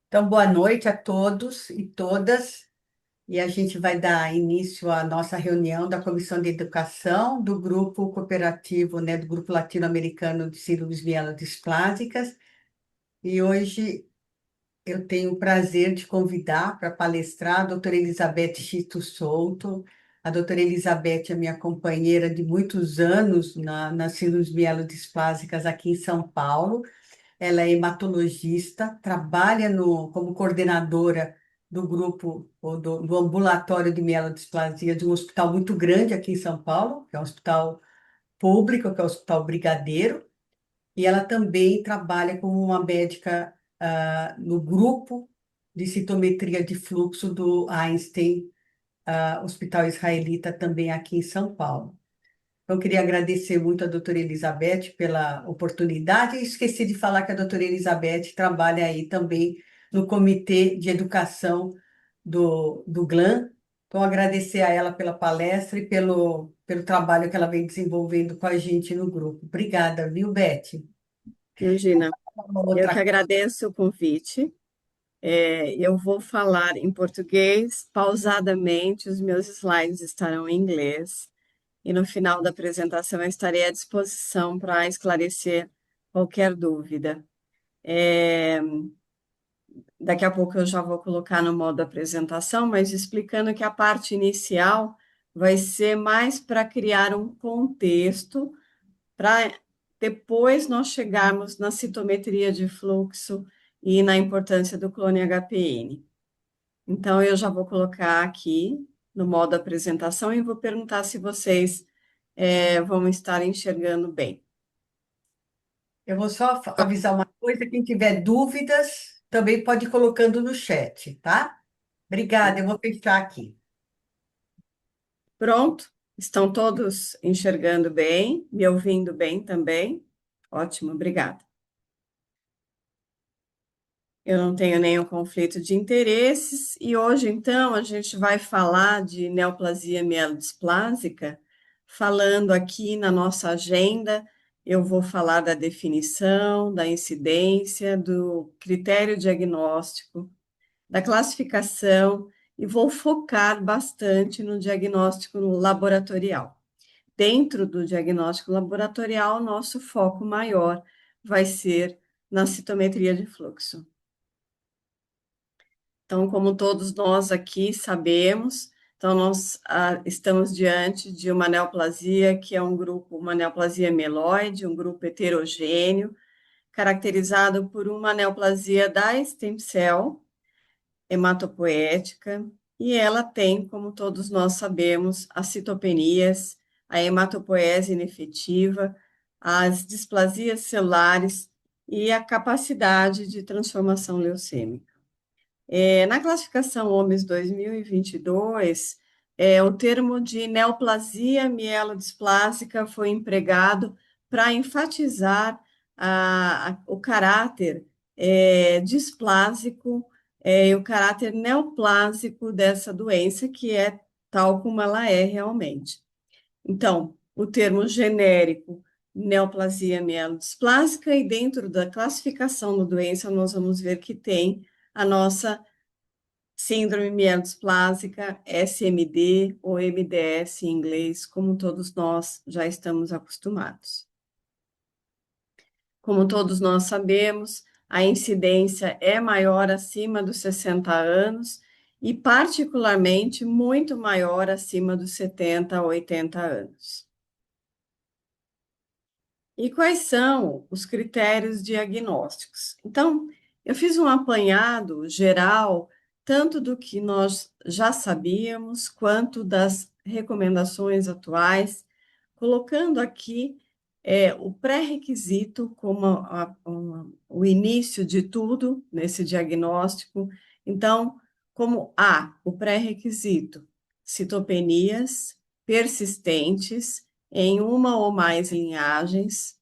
Então, boa noite a todos e todas. E a gente vai dar início à nossa reunião da Comissão de Educação do Grupo Cooperativo, né, do Grupo Latino-Americano de Síndromes Mielodisplásicas. E hoje eu tenho o prazer de convidar para palestrar a doutora Elizabeth Chito Souto. A doutora Elizabeth é minha companheira de muitos anos nas síndromes mielodisplásicas aqui em São Paulo. Ela é hematologista, trabalha como coordenadora do grupo, ou do ambulatório de mielodisplasia de um hospital muito grande aqui em São Paulo, que é um hospital público, que é o Hospital Brigadeiro, e ela também trabalha como uma médica no grupo de citometria de fluxo do Einstein, Hospital Israelita, também aqui em São Paulo. Então, eu queria agradecer muito a doutora Elizabeth pela oportunidade. E esqueci de falar que a doutora Elizabeth trabalha aí também no Comitê de Educação do GLAM. Então, agradecer a ela pela palestra e pelo trabalho que ela vem desenvolvendo com a gente no grupo. Obrigada, viu, Beth? Imagina, Uma eu que outra agradeço o convite. Eu vou falar em português pausadamente, os meus slides estarão em inglês, e no final da apresentação eu estarei à disposição para esclarecer qualquer dúvida. É, Daqui a pouco eu já vou colocar no modo apresentação, mas explicando que a parte inicial vai ser mais para criar um contexto para depois nós chegarmos na citometria de fluxo e na importância do clone HPN. Então, eu já vou colocar aqui no modo apresentação e vou perguntar se vocês vão estar enxergando bem. Eu vou só avisar uma coisa: quem tiver dúvidas, também pode ir colocando no chat, tá? Obrigada, eu vou fechar aqui. Pronto? Estão todos enxergando bem, me ouvindo bem também? Ótimo, obrigada. Eu não tenho nenhum conflito de interesses e hoje, então, a gente vai falar de neoplasia mielodisplásica, falando aqui na nossa agenda, eu vou falar da definição, da incidência, do critério diagnóstico, da classificação e vou focar bastante no diagnóstico laboratorial. Dentro do diagnóstico laboratorial, nosso foco maior vai ser na citometria de fluxo. Então, como todos nós aqui sabemos, então nós estamos diante de uma neoplasia que é um grupo, uma neoplasia mieloide, um grupo heterogêneo, caracterizado por uma neoplasia da stem cell hematopoética, e ela tem, como todos nós sabemos, as citopenias, a hematopoese inefetiva, as displasias celulares e a capacidade de transformação leucêmica. Na classificação OMS 2022, o termo de neoplasia mielodisplásica foi empregado para enfatizar o caráter displásico e o caráter neoplásico dessa doença, que é tal como ela é realmente. Então, o termo genérico neoplasia mielodisplásica, e dentro da classificação da doença, nós vamos ver que tem a nossa síndrome mielodisplásica, SMD ou MDS em inglês, como todos nós já estamos acostumados. Como todos nós sabemos, a incidência é maior acima dos 60 anos e, particularmente, muito maior acima dos 70 a 80 anos. E quais são os critérios diagnósticos? Então, eu fiz um apanhado geral, tanto do que nós já sabíamos, quanto das recomendações atuais, colocando aqui o pré-requisito como o início de tudo nesse diagnóstico. Então, como o pré-requisito, citopenias persistentes em uma ou mais linhagens,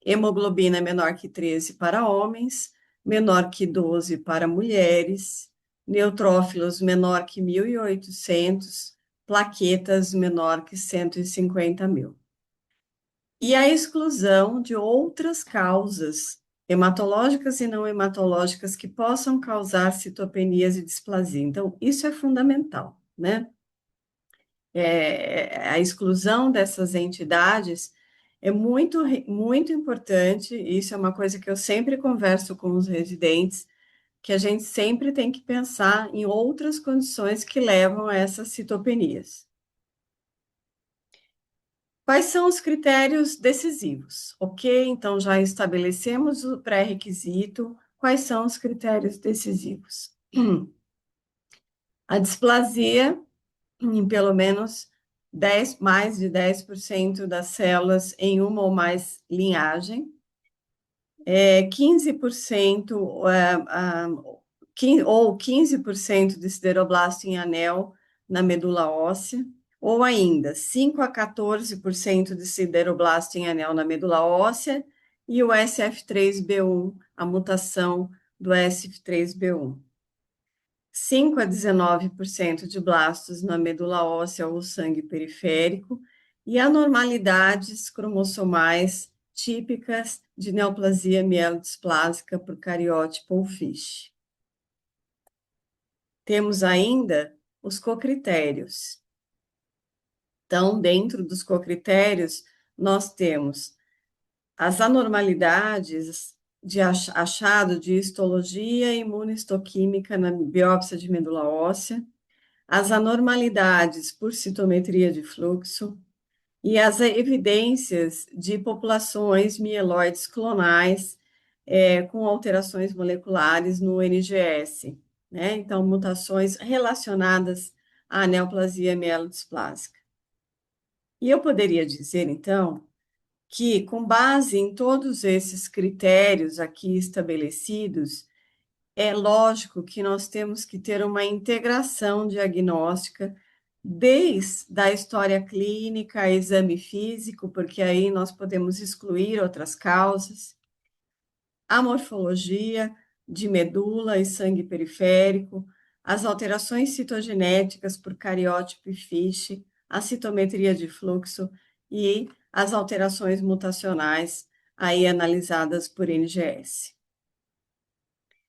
hemoglobina menor que 13 para homens, menor que 12 para mulheres, neutrófilos menor que 1.800, plaquetas menor que 150 mil. E a exclusão de outras causas hematológicas e não hematológicas que possam causar citopenias e displasia. Então, isso é fundamental, né? A exclusão dessas entidades é muito importante, e isso é uma coisa que eu sempre converso com os residentes, que a gente sempre tem que pensar em outras condições que levam a essas citopenias. Quais são os critérios decisivos? Ok, então já estabelecemos o pré-requisito. Quais são os critérios decisivos? A displasia em pelo menos 10, mais de 10% das células em uma ou mais linhagem, 15% ou 15% de sideroblasto em anel na medula óssea, ou ainda 5 a 14% de sideroblasto em anel na medula óssea e o SF3B1, a mutação do SF3B1. 5 a 19% de blastos na medula óssea ou sangue periférico e anormalidades cromossomais típicas de neoplasia mielodisplásica por cariótipo ou FISH. Temos ainda os cocritérios. Então, dentro dos cocritérios, nós temos as anormalidades de achado de histologia e imunohistoquímica na biópsia de medula óssea, as anormalidades por citometria de fluxo e as evidências de populações mieloides clonais com alterações moleculares no NGS, né? Então, mutações relacionadas à neoplasia mielodisplásica. E eu poderia dizer, então, que, com base em todos esses critérios aqui estabelecidos, é lógico que nós temos que ter uma integração diagnóstica desde a história clínica, exame físico, porque aí nós podemos excluir outras causas, a morfologia de medula e sangue periférico, as alterações citogenéticas por cariótipo e FISH, a citometria de fluxo e as alterações mutacionais aí analisadas por NGS.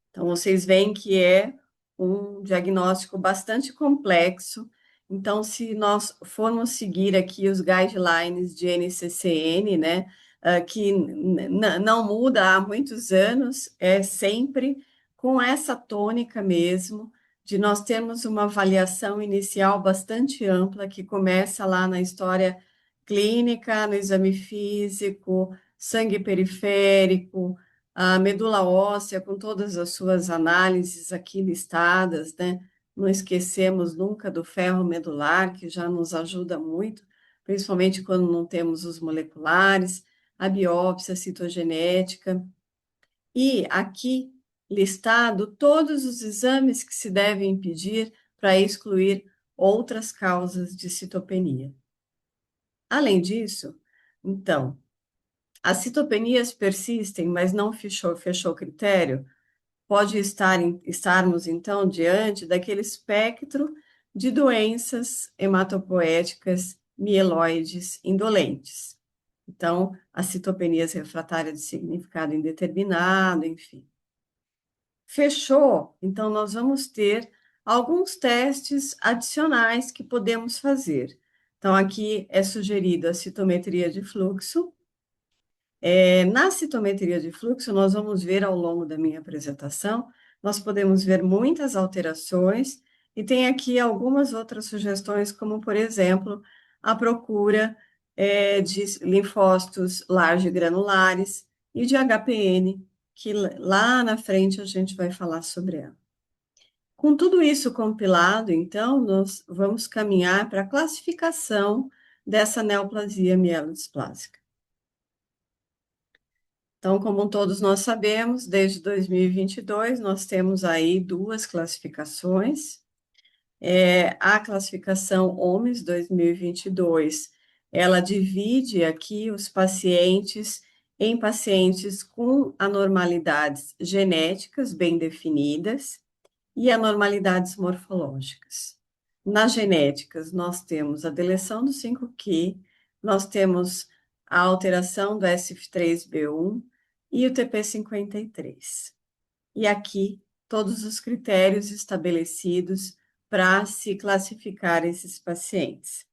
Então, vocês veem que é um diagnóstico bastante complexo. Então, se nós formos seguir aqui os guidelines de NCCN, né, que não muda há muitos anos, é sempre com essa tônica mesmo, de nós termos uma avaliação inicial bastante ampla, que começa lá na história clínica, no exame físico, sangue periférico, a medula óssea, com todas as suas análises aqui listadas, né? Não esquecemos nunca do ferro medular, que já nos ajuda muito, principalmente quando não temos os moleculares, a biópsia citogenética. E aqui listado todos os exames que se devem pedir para excluir outras causas de citopenia. Além disso, então, as citopenias persistem, mas não fechou critério, pode estarmos, então, diante daquele espectro de doenças hematopoéticas mieloides indolentes. Então, as citopenias refratárias de significado indeterminado, enfim. Fechou, então nós vamos ter alguns testes adicionais que podemos fazer. Então, aqui é sugerido a citometria de fluxo. Na citometria de fluxo, nós vamos ver ao longo da minha apresentação, nós podemos ver muitas alterações, e tem aqui algumas outras sugestões, como, por exemplo, a procura de linfócitos large granulares e de HPN, que lá na frente a gente vai falar sobre ela. Com tudo isso compilado, então, nós vamos caminhar para a classificação dessa neoplasia mielodisplásica. Então, como todos nós sabemos, desde 2022, nós temos aí duas classificações. A classificação OMS 2022, ela divide aqui os pacientes em pacientes com anormalidades genéticas bem definidas e anormalidades morfológicas. Nas genéticas, nós temos a deleção do 5q, nós temos a alteração do SF3B1, e o TP53. E aqui, todos os critérios estabelecidos para se classificar esses pacientes.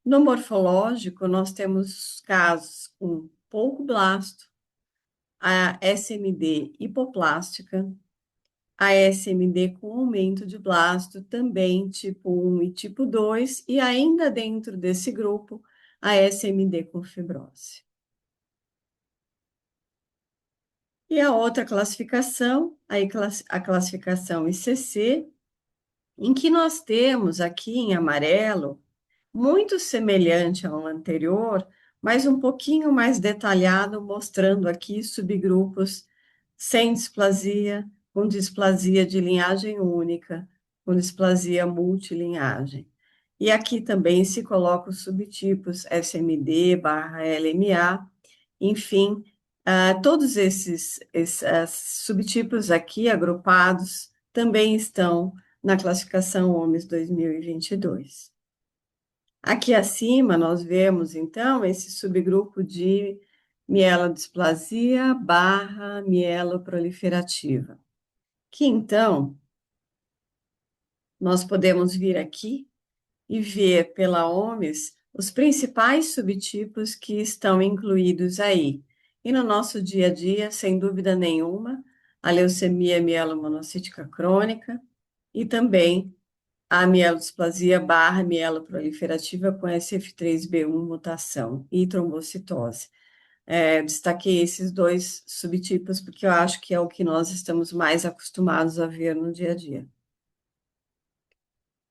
No morfológico, nós temos casos com pouco blasto, a SMD hipoplástica, a SMD com aumento de blasto, também tipo 1 e tipo 2, e ainda dentro desse grupo, a SMD com fibrose. E a outra classificação, a classificação ICC, em que nós temos aqui em amarelo, muito semelhante ao anterior, mas um pouquinho mais detalhado, mostrando aqui subgrupos sem displasia, com displasia de linhagem única, com displasia multilinhagem. E aqui também se colocam os subtipos SMD/LMA, enfim, todos esses subtipos aqui agrupados também estão na classificação OMS 2022. Aqui acima, nós vemos, então, esse subgrupo de mielodisplasia/mieloproliferativa, que, então, nós podemos vir aqui e ver pela OMS os principais subtipos que estão incluídos aí. E no nosso dia a dia, sem dúvida nenhuma, a leucemia mielomonocítica crônica e também a mielodisplasia/mieloproliferativa com SF3B1 mutação e trombocitose. Destaquei esses dois subtipos porque eu acho que é o que nós estamos mais acostumados a ver no dia a dia.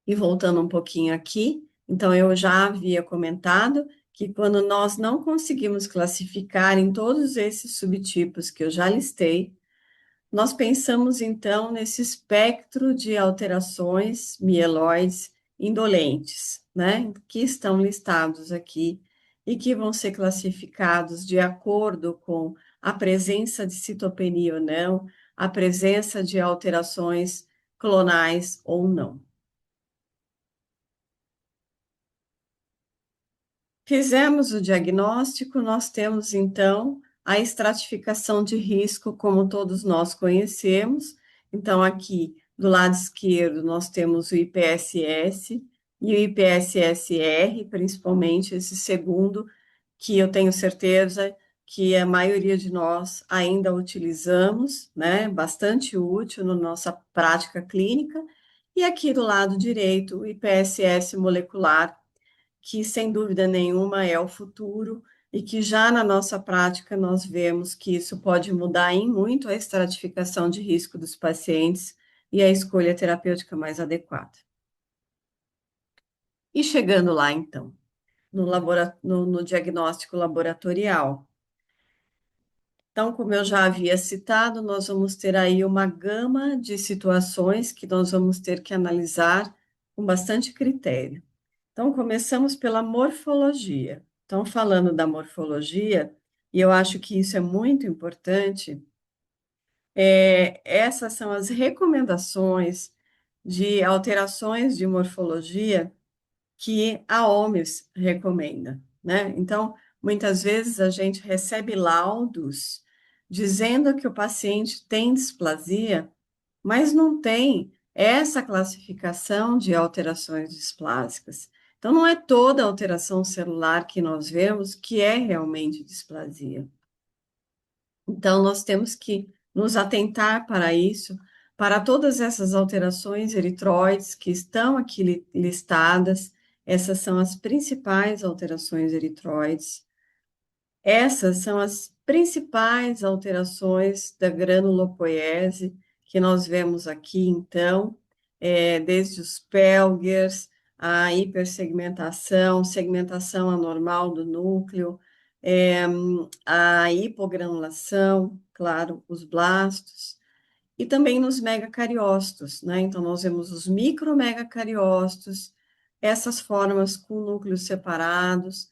E voltando um pouquinho aqui, então eu já havia comentado que quando nós não conseguimos classificar em todos esses subtipos que eu já listei, nós pensamos, então, nesse espectro de alterações mieloides indolentes, né, que estão listados aqui e que vão ser classificados de acordo com a presença de citopenia ou não, a presença de alterações clonais ou não. Fizemos o diagnóstico, nós temos, então, a estratificação de risco, como todos nós conhecemos. Então, aqui, do lado esquerdo, nós temos o IPSS e o IPSS-R, principalmente esse segundo, que eu tenho certeza que a maioria de nós ainda utilizamos, né? Bastante útil na nossa prática clínica. E aqui do lado direito, o IPSS molecular, que sem dúvida nenhuma é o futuro e que já na nossa prática nós vemos que isso pode mudar em muito a estratificação de risco dos pacientes e a escolha terapêutica mais adequada. E chegando lá, então, no diagnóstico laboratorial. Então, como eu já havia citado, nós vamos ter aí uma gama de situações que nós vamos ter que analisar com bastante critério. Então, começamos pela morfologia. Então, falando da morfologia, e eu acho que isso é muito importante, essas são as recomendações de alterações de morfologia que a OMS recomenda, né? Então, muitas vezes a gente recebe laudos dizendo que o paciente tem displasia, mas não tem essa classificação de alterações displásicas. Então, não é toda alteração celular que nós vemos que é realmente displasia. Então, nós temos que nos atentar para isso, para todas essas alterações eritroides que estão aqui listadas. Essas são as principais alterações eritroides. Essas são as principais alterações da granulopoiese que nós vemos aqui, então, desde os Pelgers, a hipersegmentação, segmentação anormal do núcleo, a hipogranulação, claro, os blastos, e também nos megacariócitos, né? Então, nós vemos os micromegacariócitos, essas formas com núcleos separados,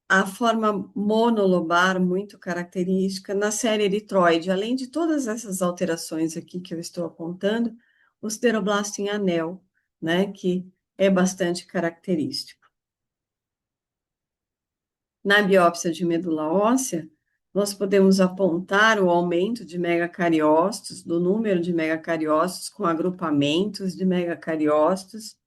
a forma monolobar, muito característica, na série eritroide, além de todas essas alterações aqui que eu estou apontando, o sideroblasto em anel, né, que é bastante característico. Na biópsia de medula óssea, nós podemos apontar o aumento de megacariócitos, do número de megacariócitos com agrupamentos de megacariócitos.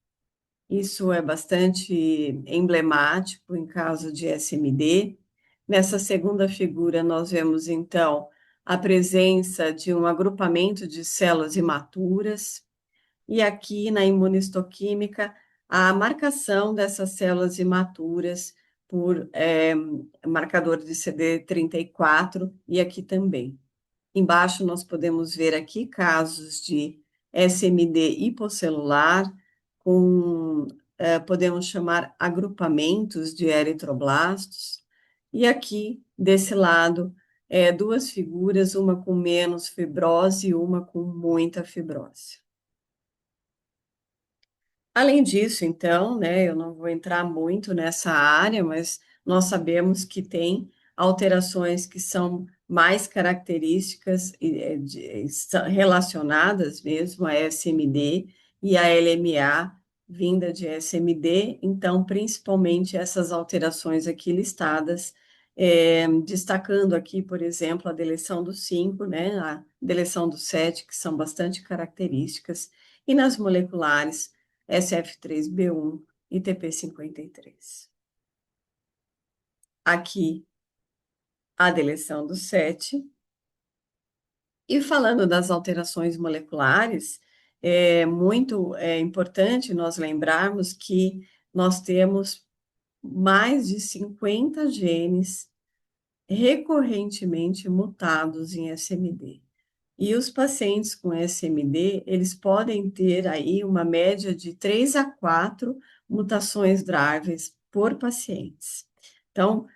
Isso é bastante emblemático em caso de SMD. Nessa segunda figura, nós vemos, então, a presença de um agrupamento de células imaturas, e aqui na imunistoquímica, a marcação dessas células imaturas por marcador de CD34, e aqui também. Embaixo nós podemos ver aqui casos de SMD hiposcelular, com, podemos chamar agrupamentos de eritroblastos, e aqui, desse lado, duas figuras, uma com menos fibrose e uma com muita fibrose. Além disso, então, né, eu não vou entrar muito nessa área, mas nós sabemos que tem alterações que são mais características relacionadas mesmo a SMD e a LMA vinda de SMD, então, principalmente essas alterações aqui listadas, destacando aqui, por exemplo, a deleção do 5, né, a deleção do 7, que são bastante características, e nas moleculares, SF3B1 e TP53. Aqui, a deleção do 7. E falando das alterações moleculares, é muito importante nós lembrarmos que nós temos mais de 50 genes recorrentemente mutados em SMD. E os pacientes com SMD, eles podem ter aí uma média de 3 a 4 mutações drives por pacientes. Então,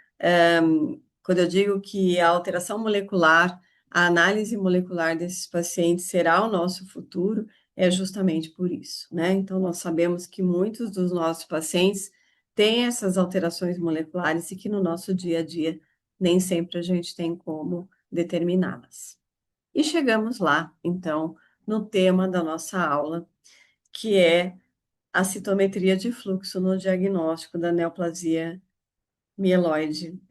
quando eu digo que a alteração molecular, a análise molecular desses pacientes será o nosso futuro, é justamente por isso, né? Então, nós sabemos que muitos dos nossos pacientes têm essas alterações moleculares e que no nosso dia a dia nem sempre a gente tem como determiná-las. E chegamos lá, então, no tema da nossa aula, que é a citometria de fluxo no diagnóstico da neoplasia mieloide,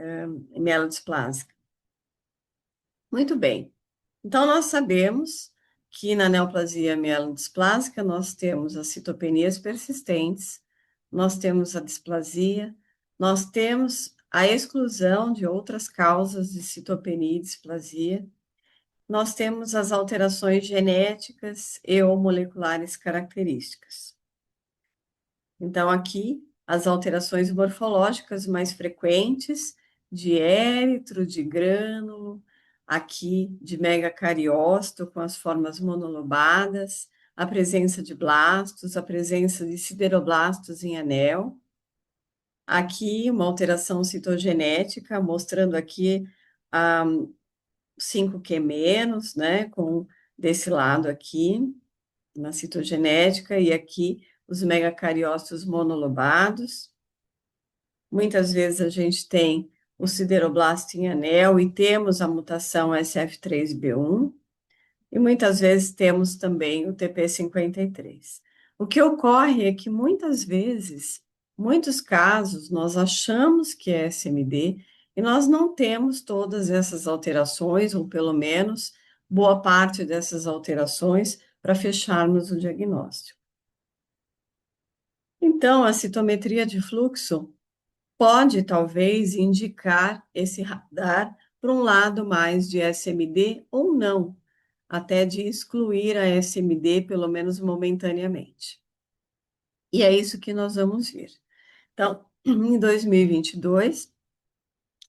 mielodisplásica. Muito bem. Então, nós sabemos que na neoplasia mielodisplásica nós temos as citopenias persistentes, nós temos a displasia, nós temos a exclusão de outras causas de citopenia e displasia, nós temos as alterações genéticas e ou moleculares características. Então, aqui, as alterações morfológicas mais frequentes de éritro, de grânulo, aqui de megacariócito com as formas monolobadas, a presença de blastos, a presença de sideroblastos em anel. Aqui, uma alteração citogenética, mostrando aqui a 5Q-, né, com desse lado aqui, na citogenética, e aqui os megacariócitos monolobados. Muitas vezes a gente tem o sideroblasto em anel e temos a mutação SF3B1, e muitas vezes temos também o TP53. O que ocorre é que muitas vezes, muitos casos, nós achamos que é SMD e nós não temos todas essas alterações, ou pelo menos boa parte dessas alterações, para fecharmos o diagnóstico. Então, a citometria de fluxo pode, talvez, indicar esse radar para um lado mais de SMD ou não, até de excluir a SMD, pelo menos momentaneamente. E é isso que nós vamos ver. Então, em 2022,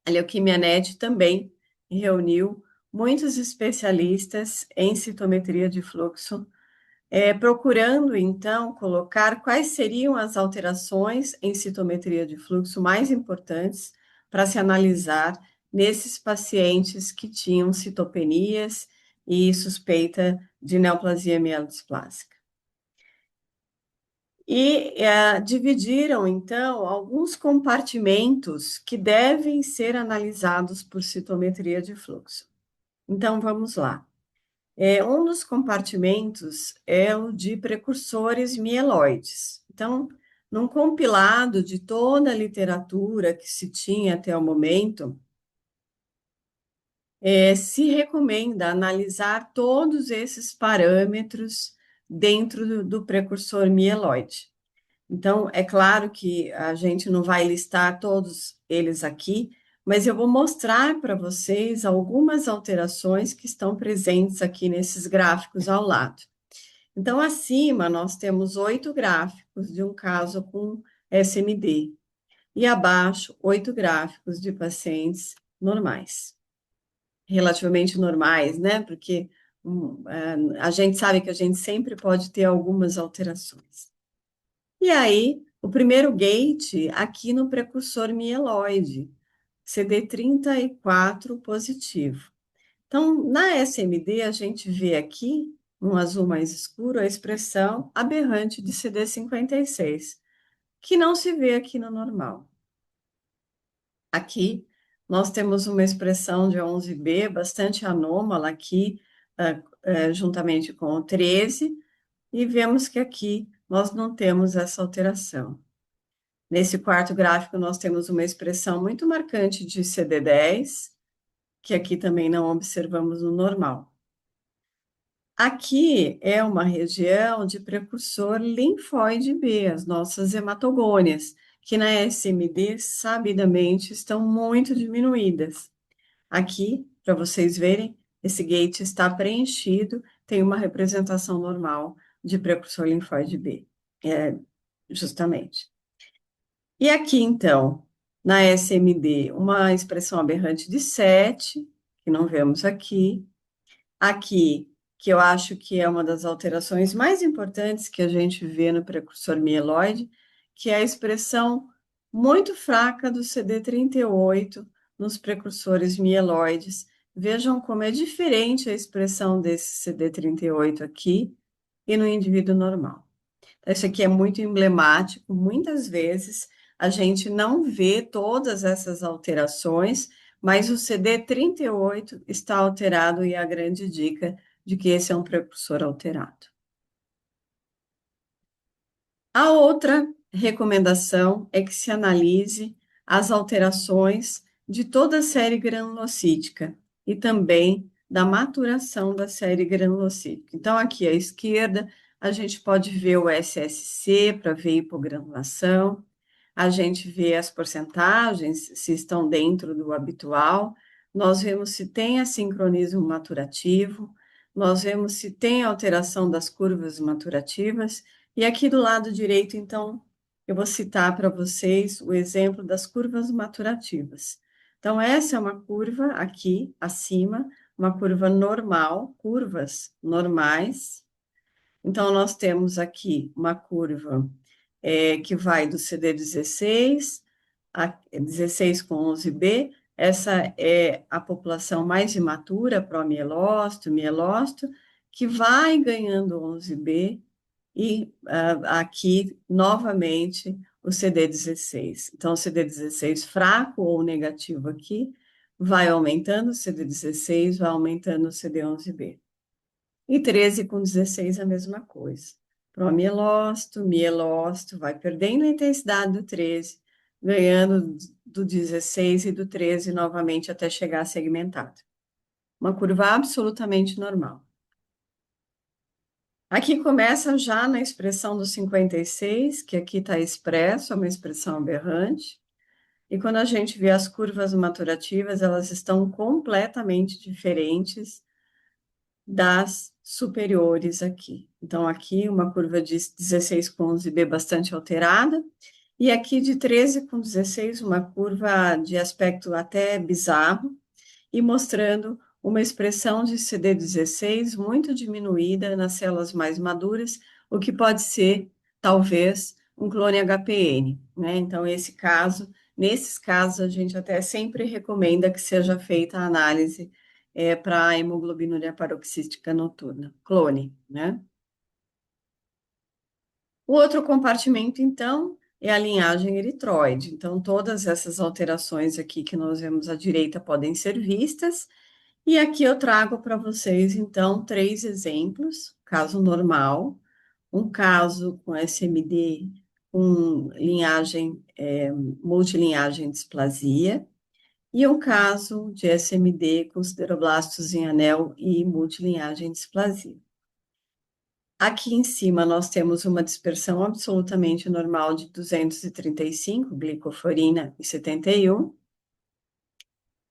a Leuquimia.net também reuniu muitos especialistas em citometria de fluxo, procurando, então, colocar quais seriam as alterações em citometria de fluxo mais importantes para se analisar nesses pacientes que tinham citopenias e suspeita de neoplasia mielodisplásica. E dividiram, então, alguns compartimentos que devem ser analisados por citometria de fluxo. Então, vamos lá. Um dos compartimentos é o de precursores mieloides. Então, num compilado de toda a literatura que se tinha até o momento, se recomenda analisar todos esses parâmetros dentro do precursor mieloide. Então, é claro que a gente não vai listar todos eles aqui, mas eu vou mostrar para vocês algumas alterações que estão presentes aqui nesses gráficos ao lado. Então, acima nós temos 8 gráficos de um caso com SMD, e abaixo, 8 gráficos de pacientes normais, relativamente normais, né? Porque a gente sabe que a gente sempre pode ter algumas alterações. E aí, o primeiro gate aqui no precursor mieloide, CD34 positivo. Então, na SMD, a gente vê aqui, um azul mais escuro, a expressão aberrante de CD56, que não se vê aqui no normal. Aqui, nós temos uma expressão de 11B bastante anômala aqui, juntamente com o 13, e vemos que aqui nós não temos essa alteração. Nesse quarto gráfico, nós temos uma expressão muito marcante de CD10, que aqui também não observamos no normal. Aqui é uma região de precursor linfóide B, as nossas hematogônias, que na SMD, sabidamente, estão muito diminuídas. Aqui, para vocês verem, esse gate está preenchido, tem uma representação normal de precursor linfóide B, justamente. E aqui, então, na SMD, uma expressão aberrante de 7, que não vemos aqui. Aqui, que eu acho que é uma das alterações mais importantes que a gente vê no precursor mieloide, que é a expressão muito fraca do CD38 nos precursores mieloides. Vejam como é diferente a expressão desse CD38 aqui e no indivíduo normal. Isso aqui é muito emblemático, muitas vezes a gente não vê todas essas alterações, mas o CD38 está alterado e é a grande dica de que esse é um precursor alterado. A outra recomendação é que se analise as alterações de toda a série granulocítica e também da maturação da série granulocítica. Então, aqui à esquerda, a gente pode ver o SSC para ver hipogranulação, a gente vê as porcentagens, se estão dentro do habitual, nós vemos se tem assincronismo maturativo, nós vemos se tem alteração das curvas maturativas, e aqui do lado direito, então, eu vou citar para vocês o exemplo das curvas maturativas. Então, essa é uma curva aqui, acima, uma curva normal, curvas normais. Então, nós temos aqui uma curva que vai do CD16 a 16 com 11B. Essa é a população mais imatura, promielócito, mielócito, que vai ganhando 11B, e aqui, novamente, o CD16. Então, o CD16 fraco ou negativo aqui, vai aumentando o CD16, vai aumentando o CD11B. E 13 com 16 a mesma coisa. Promielócito, mielócito, vai perdendo a intensidade do 13, ganhando do 16 e do 13 novamente até chegar a segmentado. Uma curva absolutamente normal. Aqui começa já na expressão do 56, que aqui está expresso, é uma expressão aberrante. E quando a gente vê as curvas maturativas, elas estão completamente diferentes das superiores aqui. Então, aqui uma curva de 16 com 11B bastante alterada, e aqui de 13 com 16, uma curva de aspecto até bizarro, e mostrando uma expressão de CD16 muito diminuída nas células mais maduras, o que pode ser, talvez, um clone HPN, né? Então, nesses casos, a gente até sempre recomenda que seja feita a análise para a hemoglobinuria paroxística noturna, clone, né? O outro compartimento, então, é a linhagem eritroide. Então, todas essas alterações aqui que nós vemos à direita podem ser vistas. E aqui eu trago para vocês, então, 3 exemplos. Caso normal, um caso com SMD com linhagem, multilinhagem displasia, e um caso de SMD com sideroblastos em anel e multilinhagem displasia. Aqui em cima nós temos uma dispersão absolutamente normal de 235, glicoforina e 71.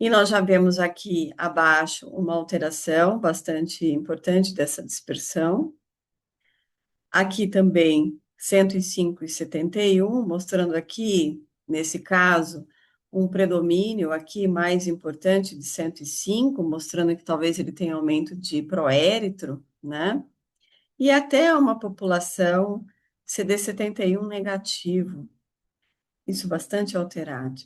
E nós já vemos aqui abaixo uma alteração bastante importante dessa dispersão. Aqui também 105 e 71, mostrando aqui, nesse caso, um predomínio aqui mais importante de 105, mostrando que talvez ele tenha aumento de proéritro, né? E até uma população CD71 negativo, isso bastante alterado.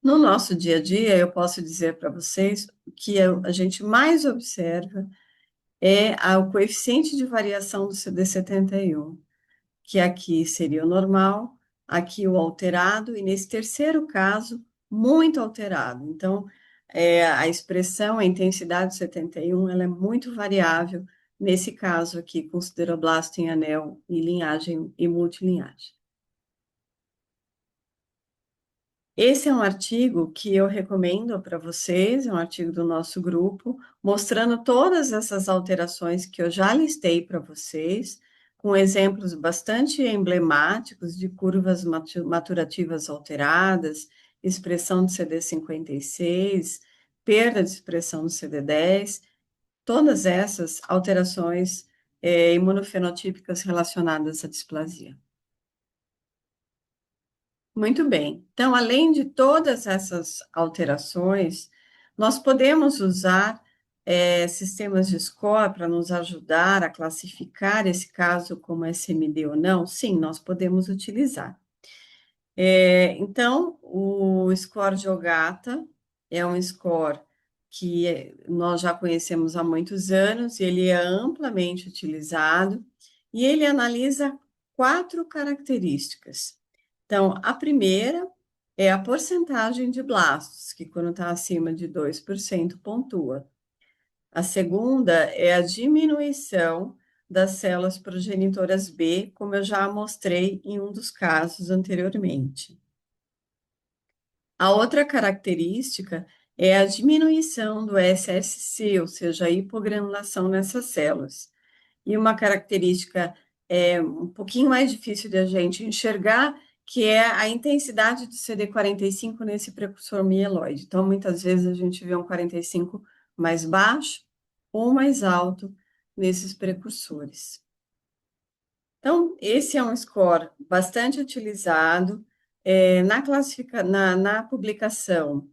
No nosso dia a dia, eu posso dizer para vocês que a gente mais observa é o coeficiente de variação do CD71, que aqui seria o normal, aqui o alterado, e nesse terceiro caso, muito alterado. Então, a expressão, a intensidade do 71, ela é muito variável, nesse caso aqui, com sideroblasto em anel e linhagem e multilinhagem. Esse é um artigo que eu recomendo para vocês, é um artigo do nosso grupo, mostrando todas essas alterações que eu já listei para vocês, com exemplos bastante emblemáticos de curvas maturativas alteradas, expressão do CD56, perda de expressão do CD10, todas essas alterações imunofenotípicas relacionadas à displasia. Muito bem. Então, além de todas essas alterações, nós podemos usar sistemas de score para nos ajudar a classificar esse caso como SMD ou não? Sim, nós podemos utilizar. Então, o score de Ogata é um score que nós já conhecemos há muitos anos, ele é amplamente utilizado e ele analisa 4 características. Então, a primeira é a porcentagem de blastos, que quando está acima de 2% pontua. A segunda é a diminuição das células progenitoras B, como eu já mostrei em um dos casos anteriormente. A outra característica é a diminuição do SSC, ou seja, a hipogranulação nessas células. E uma característica um pouquinho mais difícil de a gente enxergar, que é a intensidade do CD45 nesse precursor mieloide. Então, muitas vezes a gente vê um 45 mais baixo ou mais alto nesses precursores. Então, esse é um score bastante utilizado na publicação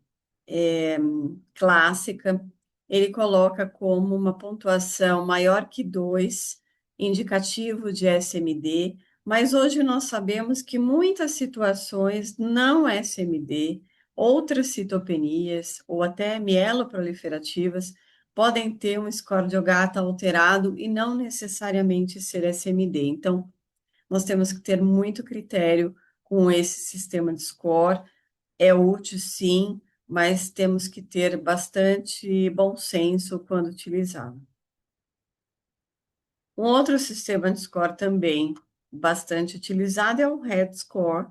clássica, ele coloca como uma pontuação maior que 2, indicativo de SMD, mas hoje nós sabemos que muitas situações não SMD, outras citopenias ou até mieloproliferativas podem ter um score de Ogata alterado e não necessariamente ser SMD. Então, nós temos que ter muito critério com esse sistema de score. É útil, sim, mas temos que ter bastante bom senso quando utilizá-lo. Um outro sistema de score também bastante utilizado é o RED Score,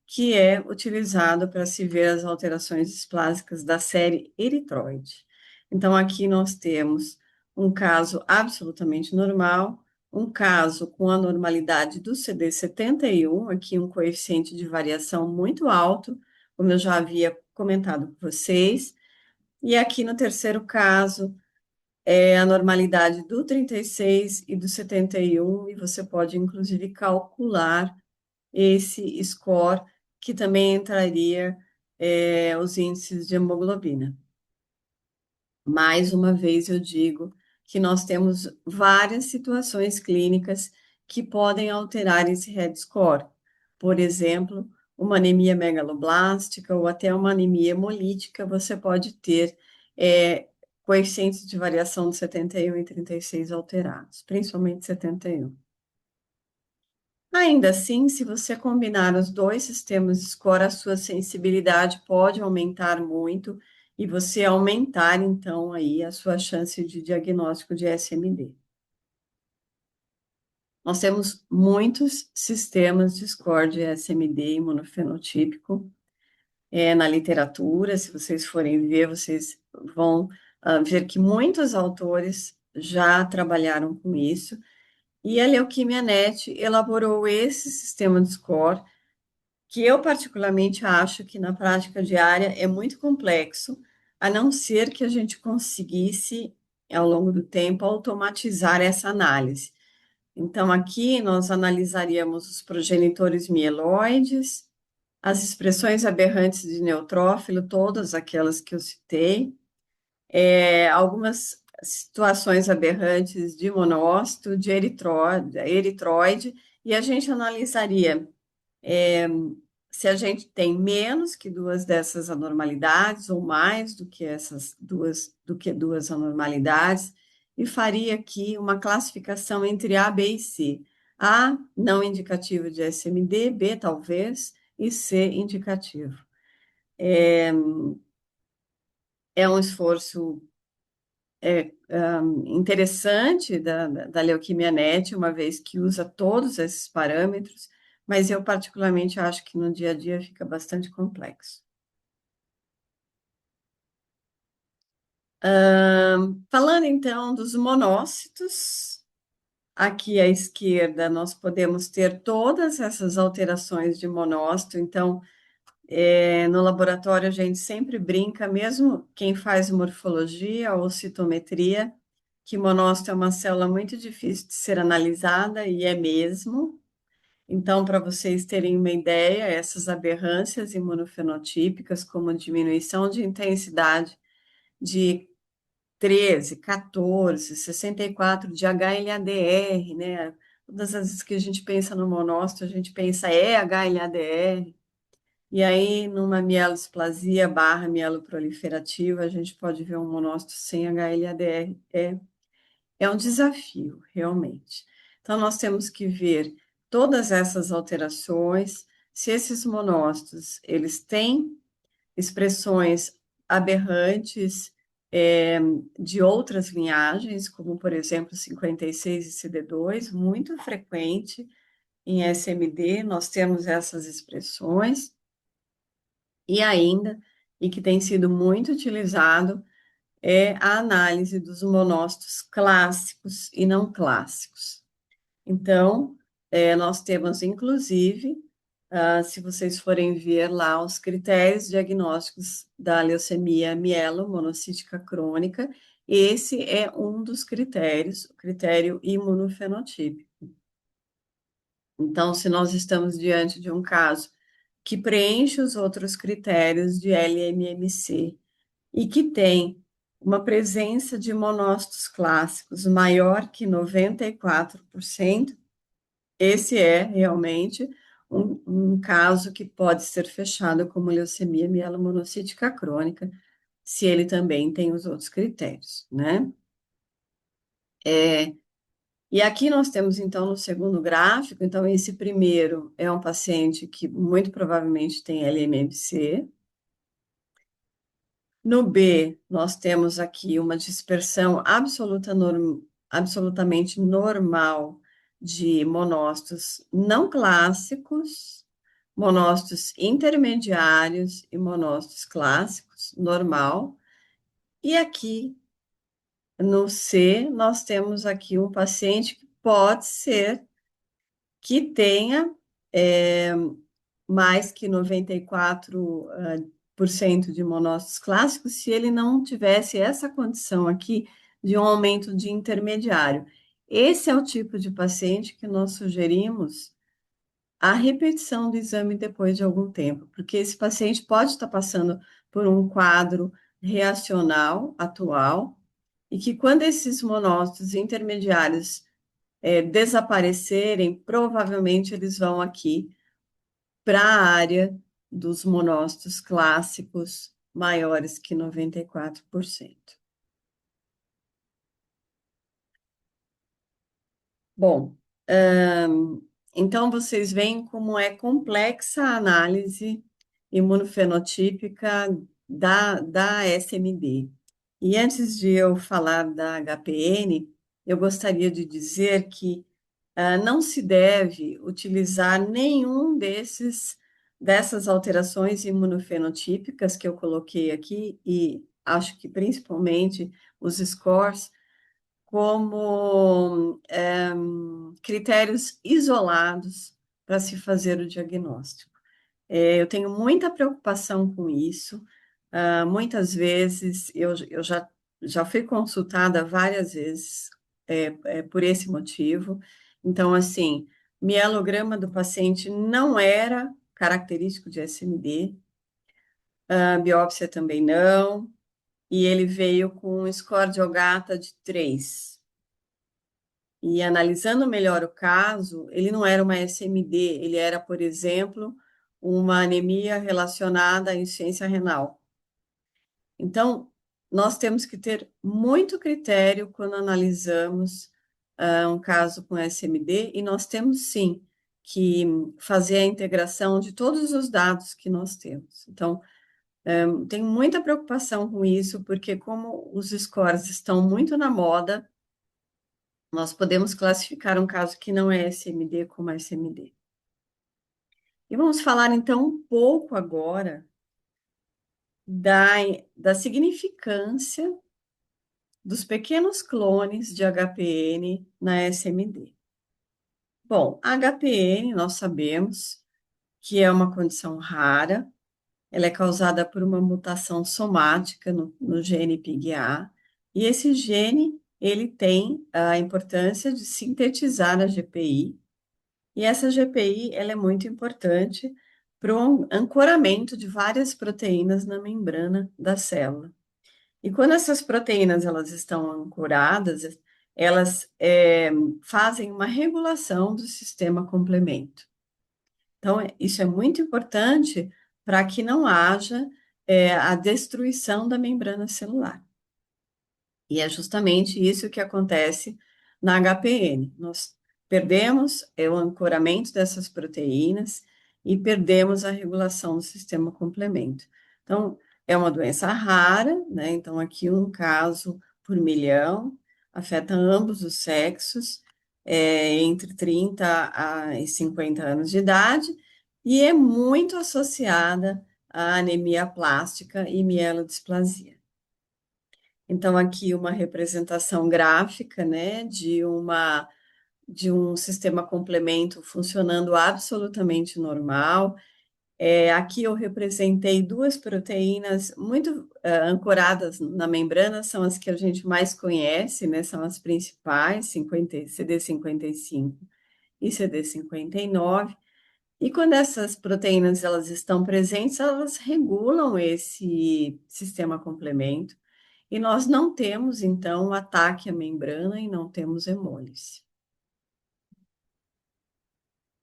que é utilizado para se ver as alterações displásicas da série eritroide. Então, aqui nós temos um caso absolutamente normal, um caso com a normalidade do CD71, aqui um coeficiente de variação muito alto, como eu já havia comentado com vocês, e aqui no terceiro caso, é a normalidade do 36 e do 71, e você pode, inclusive, calcular esse score, que também entraria os índices de hemoglobina. Mais uma vez, eu digo que nós temos várias situações clínicas que podem alterar esse RED score. Por exemplo, uma anemia megaloblástica ou até uma anemia hemolítica, você pode ter coeficientes de variação de 71 e 36 alterados, principalmente 71. Ainda assim, se você combinar os dois sistemas de score, a sua sensibilidade pode aumentar muito e você aumentar, então, aí a sua chance de diagnóstico de SMD. Nós temos muitos sistemas de score de SMD imunofenotípico. na literatura. Se vocês forem ver, vocês vão ver que muitos autores já trabalharam com isso. E a Leuquimia Net elaborou esse sistema de score, que eu particularmente acho que na prática diária é muito complexo, a não ser que a gente conseguisse, ao longo do tempo, automatizar essa análise. Então, aqui nós analisaríamos os progenitores mieloides, as expressões aberrantes de neutrófilo, todas aquelas que eu citei, algumas situações aberrantes de monócito, de eritroide, e a gente analisaria se a gente tem menos que duas dessas anormalidades ou mais do que essas duas anormalidades, e faria aqui uma classificação entre A, B e C. A, não indicativo de SMD, B, talvez, e C, indicativo. É um esforço interessante da Leuquimia Net, uma vez que usa todos esses parâmetros, mas eu particularmente acho que no dia a dia fica bastante complexo. Falando então dos monócitos, aqui à esquerda nós podemos ter todas essas alterações de monócito, então no laboratório a gente sempre brinca, mesmo quem faz morfologia ou citometria, que monócito é uma célula muito difícil de ser analisada, e é mesmo. Então, para vocês terem uma ideia, essas aberrâncias imunofenotípicas, como diminuição de intensidade de 13, 14, 64 de HLA-DR, né? Todas as vezes que a gente pensa no monócito, a gente pensa HLA-DR. E aí, numa mielodisplasia barra mieloproliferativa, a gente pode ver um monócito sem HLA-DR. É um desafio, realmente. Então, nós temos que ver todas essas alterações, se esses monócitos, eles têm expressões aberrantes de outras linhagens, como, por exemplo, 56 e CD2, muito frequente em SMD, nós temos essas expressões, e ainda, e que tem sido muito utilizado, é a análise dos monócitos clássicos e não clássicos. Então, nós temos, inclusive, se vocês forem ver lá os critérios diagnósticos da leucemia mielomonocítica crônica, esse é um dos critérios, o critério imunofenotípico. Então, se nós estamos diante de um caso que preenche os outros critérios de LMMC e que tem uma presença de monócitos clássicos maior que 94%, esse é realmente um caso que pode ser fechado como leucemia mielomonocítica crônica, se ele também tem os outros critérios, né? E aqui nós temos, então, no segundo gráfico, então, esse primeiro é um paciente que muito provavelmente tem LMMC. No B, nós temos aqui uma dispersão absolutamente normal de monócitos não clássicos, monócitos intermediários e monócitos clássicos, normal. E aqui, no C, nós temos aqui um paciente que pode ser que tenha mais que 94% de monócitos clássicos, se ele não tivesse essa condição aqui de um aumento de intermediário. Esse é o tipo de paciente que nós sugerimos a repetição do exame depois de algum tempo, porque esse paciente pode estar passando por um quadro reacional atual, e que quando esses monócitos intermediários desaparecerem, provavelmente eles vão aqui para a área dos monócitos clássicos maiores que 94%. Bom, então vocês veem como é complexa a análise imunofenotípica da SMD. E antes de eu falar da HPN, eu gostaria de dizer que não se deve utilizar nenhum desses dessas alterações imunofenotípicas que eu coloquei aqui, e acho que principalmente os scores, como critérios isolados para se fazer o diagnóstico. Eu tenho muita preocupação com isso. Muitas vezes eu já fui consultada várias vezes por esse motivo. Então, assim, mielograma do paciente não era característico de SMD, a biópsia também não, e ele veio com um score de Ogata de 3. E analisando melhor o caso, ele não era uma SMD, ele era, por exemplo, uma anemia relacionada à insuficiência renal. Então, nós temos que ter muito critério quando analisamos um caso com SMD, e nós temos sim que fazer a integração de todos os dados que nós temos. Então, tenho muita preocupação com isso, porque como os scores estão muito na moda, nós podemos classificar um caso que não é SMD como SMD. E vamos falar então um pouco agora da significância dos pequenos clones de HPN na SMD. Bom, a HPN nós sabemos que é uma condição rara, ela é causada por uma mutação somática no gene PIGA, e esse gene ele tem a importância de sintetizar a GPI, e essa GPI ela é muito importante para o ancoramento de várias proteínas na membrana da célula. E quando essas proteínas elas estão ancoradas, elas fazem uma regulação do sistema complemento. Então, isso é muito importante para que não haja a destruição da membrana celular. E é justamente isso que acontece na HPN. Nós perdemos o ancoramento dessas proteínas e perdemos a regulação do sistema complemento. Então, é uma doença rara, né? Então, aqui um caso por milhão, afeta ambos os sexos, entre 30 e 50 anos de idade, e é muito associada à anemia plástica e mielodisplasia. Então, aqui uma representação gráfica, né, de um sistema complemento funcionando absolutamente normal. Aqui eu representei duas proteínas muito ancoradas na membrana, são as que a gente mais conhece, né, são as principais, CD55 e CD59. E quando essas proteínas elas estão presentes, elas regulam esse sistema complemento. E nós não temos, então, ataque à membrana e não temos hemólise.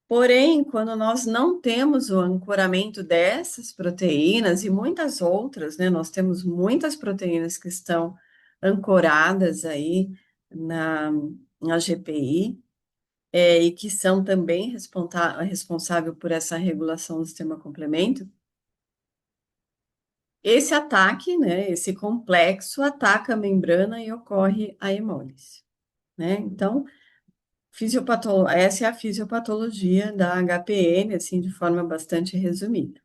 Porém, quando nós não temos o ancoramento dessas proteínas e muitas outras, né, nós temos muitas proteínas que estão ancoradas aí na GPI, e que são também responsáveis por essa regulação do sistema complemento. Esse ataque, né, esse complexo, ataca a membrana e ocorre a hemólise, né? Então, essa é a fisiopatologia da HPN, assim, de forma bastante resumida.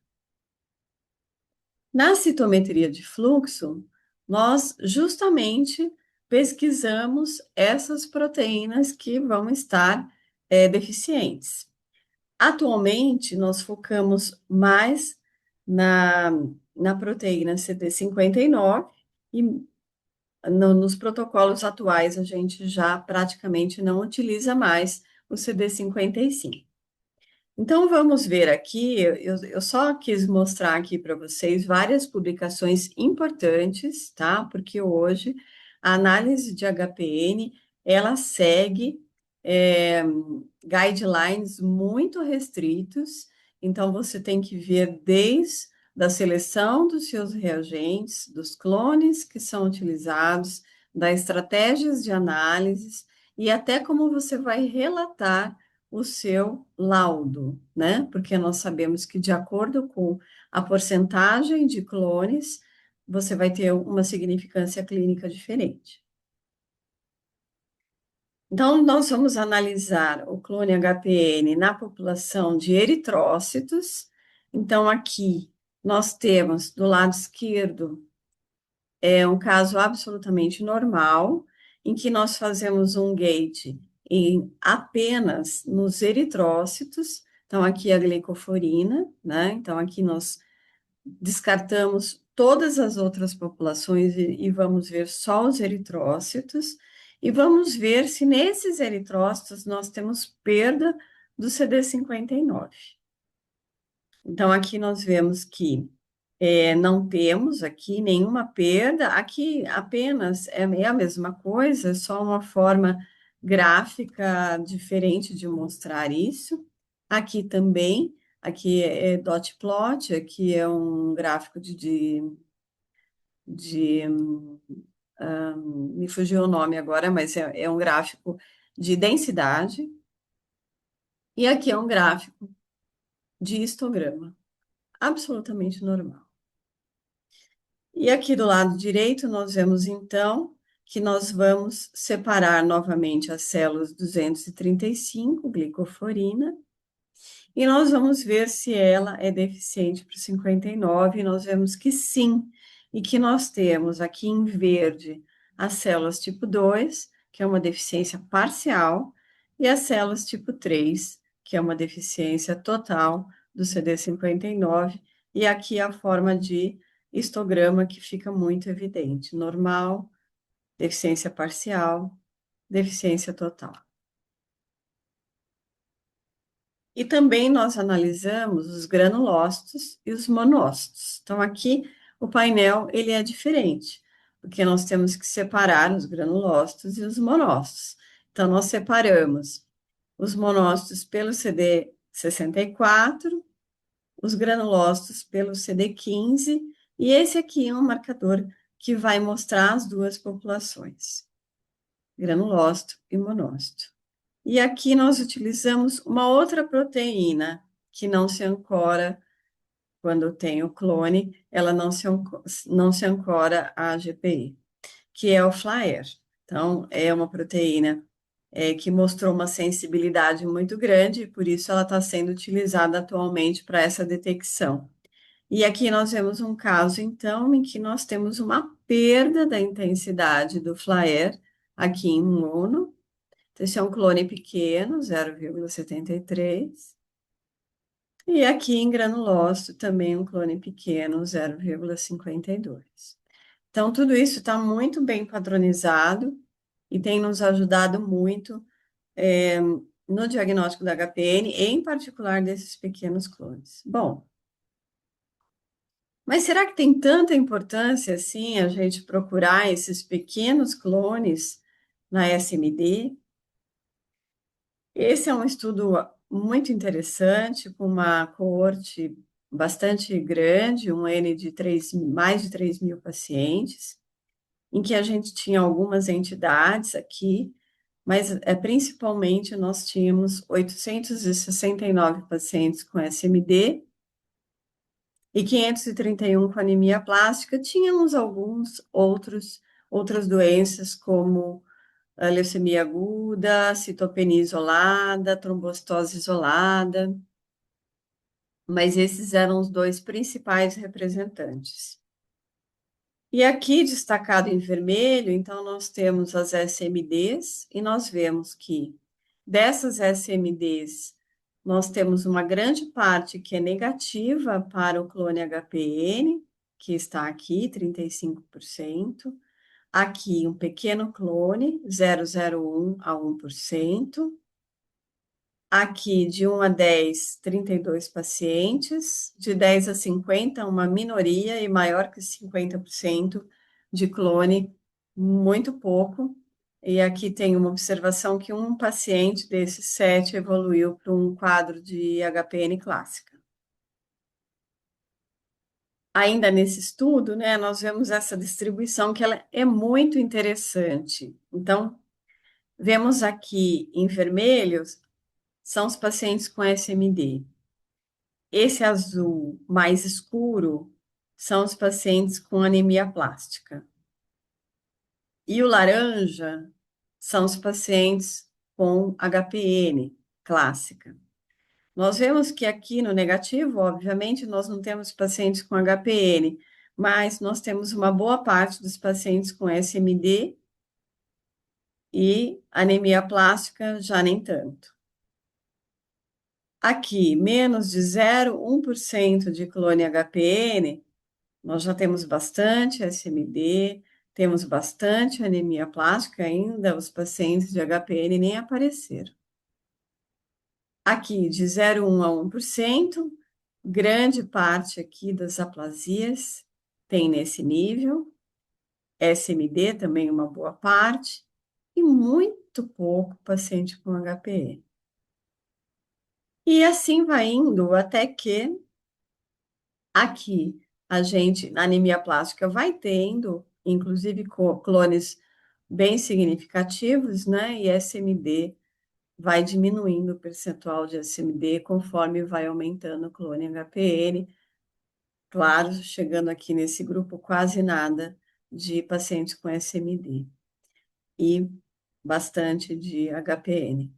Na citometria de fluxo, nós justamente pesquisamos essas proteínas que vão estar deficientes. Atualmente, nós focamos mais na, na proteína CD59 e nos protocolos atuais a gente já praticamente não utiliza mais o CD55. Então, vamos ver aqui, eu só quis mostrar aqui para vocês várias publicações importantes, tá? Porque hoje a análise de HPN, ela segue guidelines muito restritos, então você tem que ver desde a seleção dos seus reagentes, dos clones que são utilizados, das estratégias de análises e até como você vai relatar o seu laudo, né? Porque nós sabemos que, de acordo com a porcentagem de clones, você vai ter uma significância clínica diferente. Então, nós vamos analisar o clone HPN na população de eritrócitos. Então, aqui nós temos do lado esquerdo é um caso absolutamente normal, em que nós fazemos um gate apenas nos eritrócitos. Então, aqui a glicoforina, né? Então, aqui nós descartamos todas as outras populações e vamos ver só os eritrócitos, e vamos ver se nesses eritrócitos nós temos perda do CD59. Então, aqui nós vemos que não temos aqui nenhuma perda, aqui apenas é a mesma coisa, só uma forma gráfica diferente de mostrar isso. Aqui também, aqui é dot plot, aqui é um gráfico me fugiu o nome agora, mas é um gráfico de densidade, e aqui é um gráfico de histograma, absolutamente normal. E aqui do lado direito, nós vemos então que nós vamos separar novamente as células 235, glicoforina, e nós vamos ver se ela é deficiente para o 59, e nós vemos que sim, e que nós temos aqui em verde as células tipo 2, que é uma deficiência parcial, e as células tipo 3, que é uma deficiência total do CD59, e aqui a forma de histograma que fica muito evidente: normal, deficiência parcial, deficiência total. E também nós analisamos os granulócitos e os monócitos. Então, aqui o painel ele é diferente, porque nós temos que separar os granulócitos e os monócitos. Então, nós separamos os monócitos pelo CD64, os granulócitos pelo CD15, e esse aqui é um marcador que vai mostrar as duas populações, granulócito e monócito. E aqui nós utilizamos uma outra proteína que não se ancora quando tem o clone, ela não se ancora à GPI, que é o FLAIR. Então, é uma proteína que mostrou uma sensibilidade muito grande, e por isso ela está sendo utilizada atualmente para essa detecção. E aqui nós vemos um caso, então, em que nós temos uma perda da intensidade do FLAIR aqui em mono. Esse é um clone pequeno, 0,73. E aqui em granulócito também um clone pequeno, 0,52. Então, tudo isso está muito bem padronizado e tem nos ajudado muito no diagnóstico da HPN, em particular desses pequenos clones. Bom, mas será que tem tanta importância assim a gente procurar esses pequenos clones na SMD? Esse é um estudo muito interessante, com uma coorte bastante grande, um N de mais de 3.000 pacientes, em que a gente tinha algumas entidades aqui, mas principalmente nós tínhamos 869 pacientes com SMD e 531 com anemia plástica. Tínhamos outras doenças, como a leucemia aguda, citopenia isolada, trombocitose isolada, mas esses eram os dois principais representantes. E aqui, destacado em vermelho, então, nós temos as SMDs, e nós vemos que dessas SMDs, nós temos uma grande parte que é negativa para o clone HPN, que está aqui, 35%. Aqui, um pequeno clone, 0,01 a 1%. Aqui, de 1 a 10, 32 pacientes. De 10 a 50, uma minoria, e maior que 50% de clone, muito pouco. E aqui tem uma observação que um paciente desses 7 evoluiu para um quadro de HPN clássica. Ainda nesse estudo, né, nós vemos essa distribuição que ela é muito interessante. Então, vemos aqui em vermelho são os pacientes com SMD. Esse azul mais escuro são os pacientes com anemia plástica. E o laranja são os pacientes com HPN clássica. Nós vemos que aqui no negativo, obviamente, nós não temos pacientes com HPN, mas nós temos uma boa parte dos pacientes com SMD e anemia plástica já nem tanto. Aqui, menos de 0,1% de clone HPN, nós já temos bastante SMD, temos bastante anemia plástica ainda, os pacientes de HPN nem apareceram. Aqui, de 0,1 a 1%, grande parte aqui das aplasias tem nesse nível, SMD também uma boa parte, e muito pouco paciente com HPN. E assim vai indo até que aqui a gente, na anemia plástica, vai tendo, inclusive clones bem significativos, né? E SMD vai diminuindo o percentual de SMD conforme vai aumentando o clone HPN. Claro, chegando aqui nesse grupo, quase nada de pacientes com SMD e bastante de HPN.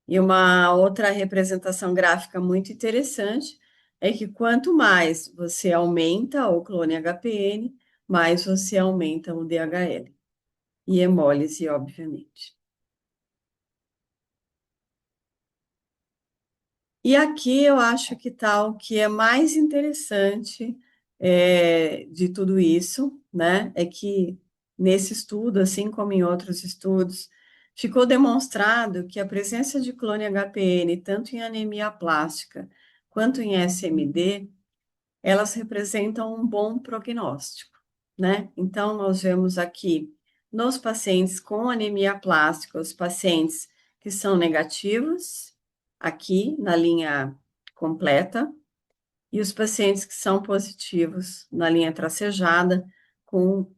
E uma outra representação gráfica muito interessante é que quanto mais você aumenta o clone HPN, mais você aumenta o DHL. E hemólise, obviamente. E aqui eu acho que está o que é mais interessante de tudo isso, né? É que nesse estudo, assim como em outros estudos, ficou demonstrado que a presença de clone HPN, tanto em anemia plástica quanto em SMD, elas representam um bom prognóstico, né? Então, nós vemos aqui nos pacientes com anemia plástica, os pacientes que são negativos, aqui na linha completa, e os pacientes que são positivos na linha tracejada, com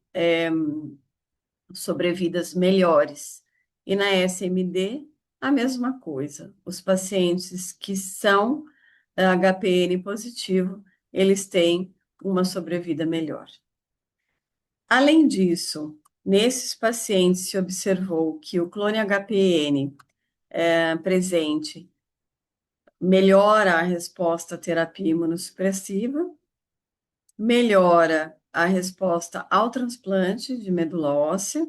sobrevidas melhores. E na SMD, a mesma coisa. Os pacientes que são HPN positivo, eles têm uma sobrevida melhor. Além disso, nesses pacientes se observou que o clone HPN presente melhora a resposta à terapia imunossupressiva, melhora a resposta ao transplante de medula óssea,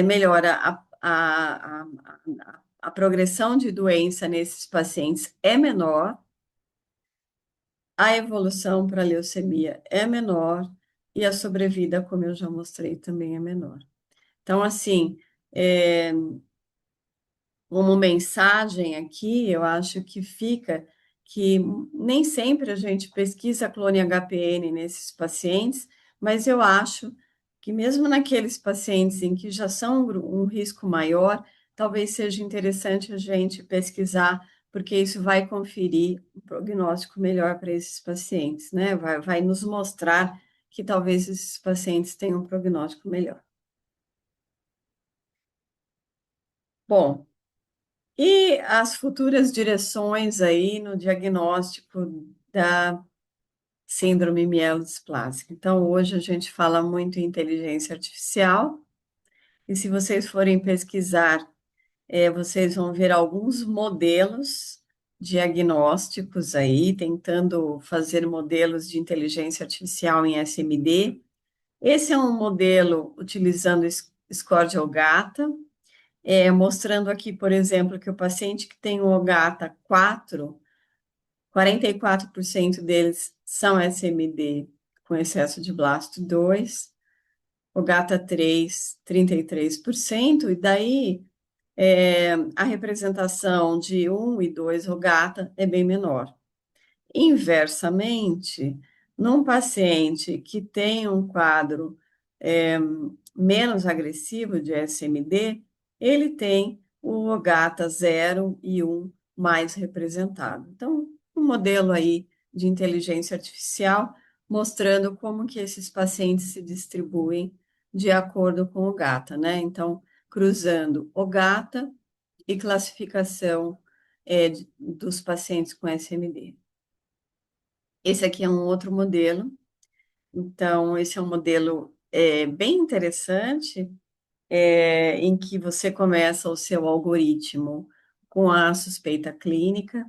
melhora a progressão de doença nesses pacientes é menor, a evolução para leucemia é menor e a sobrevida, como eu já mostrei, também é menor. Então, assim, como mensagem aqui, eu acho que fica que nem sempre a gente pesquisa clone HPN nesses pacientes, mas eu acho que mesmo naqueles pacientes em que já são um risco maior, talvez seja interessante a gente pesquisar, porque isso vai conferir um prognóstico melhor para esses pacientes, né? Vai nos mostrar que talvez esses pacientes tenham um prognóstico melhor. Bom, e as futuras direções aí no diagnóstico da síndrome mielodisplásica. Então, hoje a gente fala muito em inteligência artificial, e se vocês forem pesquisar, vocês vão ver alguns modelos diagnósticos aí, tentando fazer modelos de inteligência artificial em SMD. Esse é um modelo utilizando score de Ogata, mostrando aqui, por exemplo, que o paciente que tem o OGATA 4, 44% deles são SMD com excesso de blasto 2, OGATA 3, 33%, e daí a representação de 1 e 2 OGATA é bem menor. Inversamente, num paciente que tem um quadro menos agressivo de SMD, ele tem o OGATA 0 e 1 mais representado. Então, um modelo aí de inteligência artificial mostrando como que esses pacientes se distribuem de acordo com o GATA, né? Então, cruzando o GATA e classificação dos pacientes com SMD. Esse aqui é um outro modelo. Então, esse é um modelo bem interessante, em que você começa o seu algoritmo com a suspeita clínica,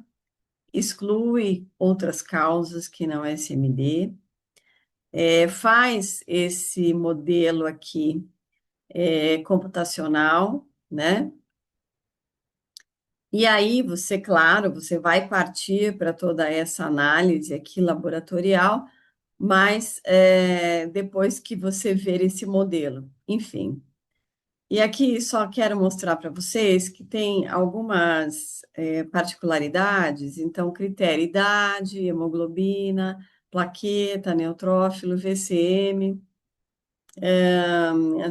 exclui outras causas que não é SMD, faz esse modelo aqui computacional, né? E aí você, claro, você vai partir para toda essa análise aqui laboratorial, mas depois que você ver esse modelo, enfim. E aqui só quero mostrar para vocês que tem algumas particularidades, então critério idade, hemoglobina, plaqueta, neutrófilo, VCM,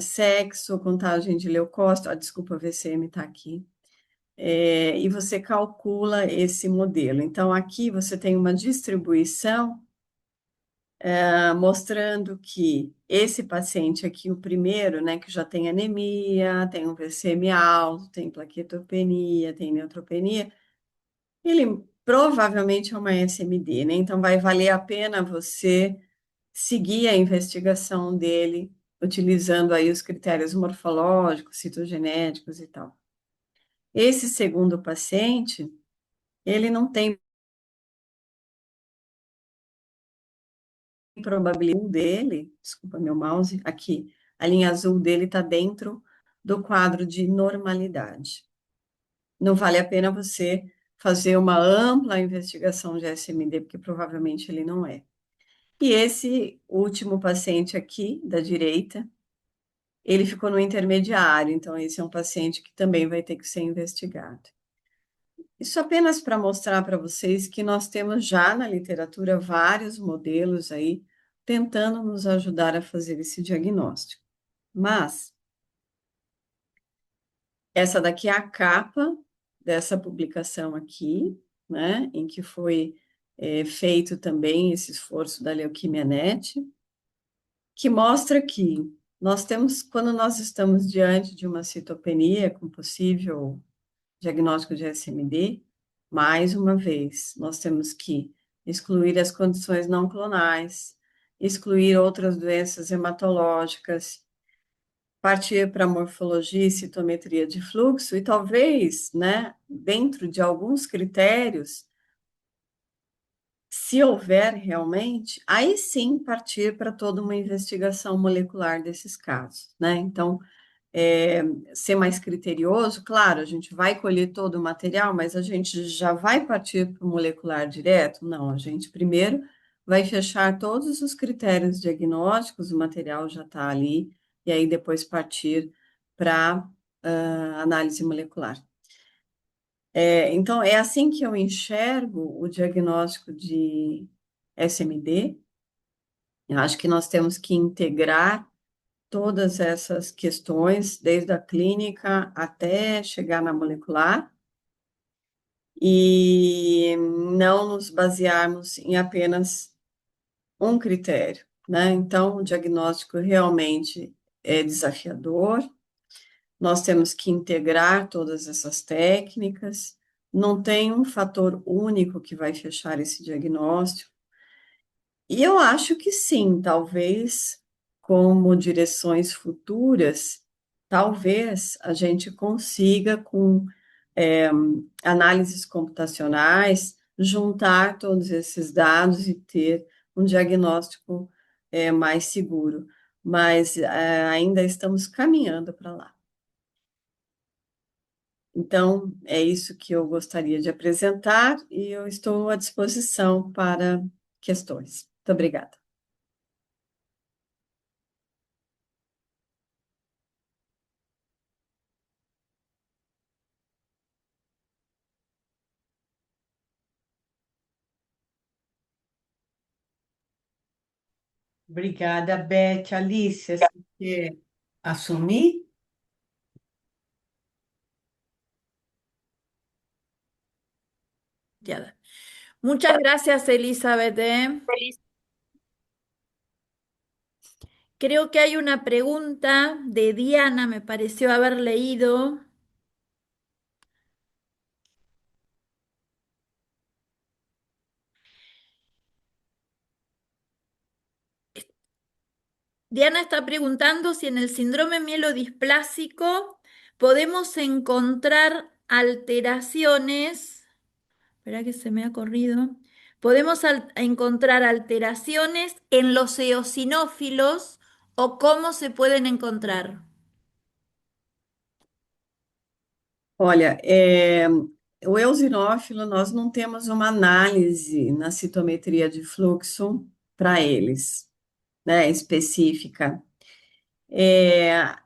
sexo, contagem de leucócito, desculpa, VCM está aqui. E você calcula esse modelo. Então, aqui você tem uma distribuição mostrando que esse paciente aqui, o primeiro, né, que já tem anemia, tem um VCM alto, tem plaquetopenia, tem neutropenia, ele provavelmente é uma SMD, né? Então, vai valer a pena você seguir a investigação dele, utilizando aí os critérios morfológicos, citogenéticos e tal. Esse segundo paciente, ele não tem probabilidade dele, desculpa meu mouse, aqui, a linha azul dele está dentro do quadro de normalidade. Não vale a pena você fazer uma ampla investigação de SMD, porque provavelmente ele não é. E esse último paciente aqui, da direita, ele ficou no intermediário, então esse é um paciente que também vai ter que ser investigado. Isso apenas para mostrar para vocês que nós temos já na literatura vários modelos aí tentando nos ajudar a fazer esse diagnóstico. Mas essa daqui é a capa dessa publicação aqui, né, em que foi feito também esse esforço da Leuquimia Net, que mostra que nós temos, quando nós estamos diante de uma citopenia com possível diagnóstico de SMD, mais uma vez, nós temos que excluir as condições não clonais, excluir outras doenças hematológicas, partir para morfologia e citometria de fluxo, e talvez, né, dentro de alguns critérios, se houver realmente, aí sim partir para toda uma investigação molecular desses casos, né? Então, ser mais criterioso, claro, a gente vai colher todo o material, mas a gente já vai partir para o molecular direto? Não, a gente primeiro vai fechar todos os critérios diagnósticos, o material já está ali, e aí depois partir para análise molecular. Então, é assim que eu enxergo o diagnóstico de SMD. Eu acho que nós temos que integrar todas essas questões, desde a clínica até chegar na molecular, e não nos basearmos em apenas um critério, né? Então, o diagnóstico realmente é desafiador, nós temos que integrar todas essas técnicas, não tem um fator único que vai fechar esse diagnóstico. E eu acho que sim, talvez como direções futuras, talvez a gente consiga, com é, análises computacionais, juntar todos esses dados e ter um diagnóstico mais seguro. Mas ainda estamos caminhando para lá. Então, é isso que eu gostaria de apresentar e eu estou à disposição para questões. Muito obrigada. Obrigada, Beth. Alice, você quer assumir? Muchas gracias, Elizabeth. Creo que hay una pregunta de Diana, me pareció haber leído. Diana está preguntando si en el síndrome mielodisplásico podemos encontrar alteraciones. Espera que se me ha corrido. Podemos encontrar alteraciones en los eosinófilos o cómo se pueden encontrar. Olha, o eosinófilo, nós não temos uma análise na citometria de fluxo para eles, né, específica.